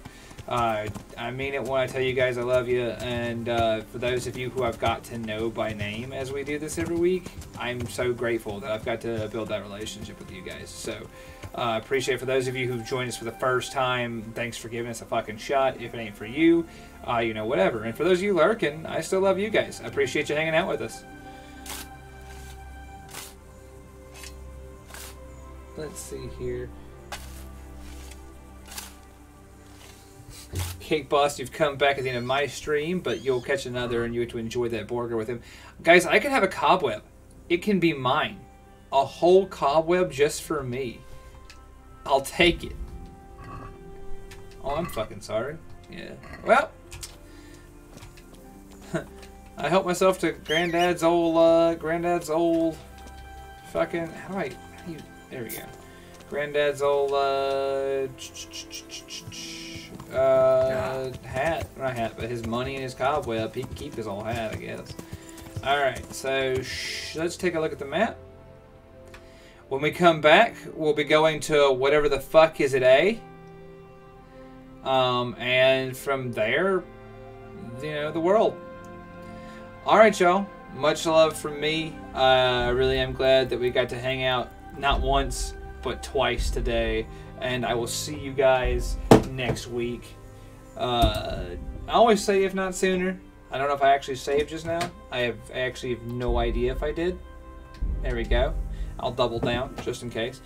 Speaker 1: I mean it when I tell you guys I love you. And for those of you who I've got to know by name as we do this every week, I'm so grateful that I've got to build that relationship with you guys. So, appreciate it. For those of you who've joined us for the first time, thanks for giving us a fucking shot. If it ain't for you, you know, whatever. And for those of you lurking, I still love you guys. I appreciate you hanging out with us. Let's see here. Cake Boss, you've come back at the end of my stream, but you'll catch another and you get to enjoy that burger with him. Guys, I can have a cobweb. It can be mine. A whole cobweb just for me. I'll take it. Oh, I'm fucking sorry. Yeah. Well, I helped myself to Granddad's old fucking, there we go. Granddad's old hat. Not hat, but his money and his cobweb. He can keep his old hat, I guess. Alright, so let's take a look at the map. When we come back, we'll be going to whatever the fuck is at A. And from there, you know, the world. Alright, y'all. Much love from me. I really am glad that we got to hang out not once, but twice today. And I will see you guys next week. I always say if not sooner. I don't know if I actually saved just now. I actually have no idea if I did. There we go. I'll double down just in case.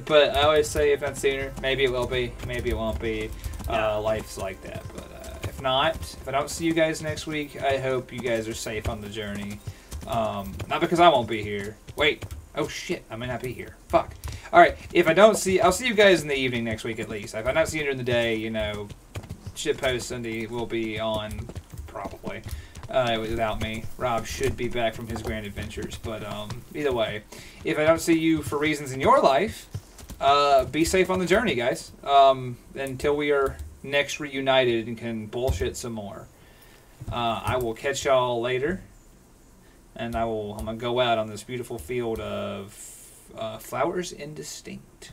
Speaker 1: But I always say, if not sooner, maybe it will be, maybe it won't be. Life's like that. But if not, if I don't see you guys next week, I hope you guys are safe on the journey. Not because I won't be here. Wait. Oh shit, I may not be here. Fuck. Alright, if I don't see, I'll see you guys in the evening next week at least. If I don't see you during the day, you know, Shitpost Sunday will be on, probably, without me. Rob should be back from his grand adventures, but either way, if I don't see you for reasons in your life, be safe on the journey, guys, until we are next reunited and can bullshit some more. I will catch y'all later. And I'm going to go out on this beautiful field of flowers indistinct.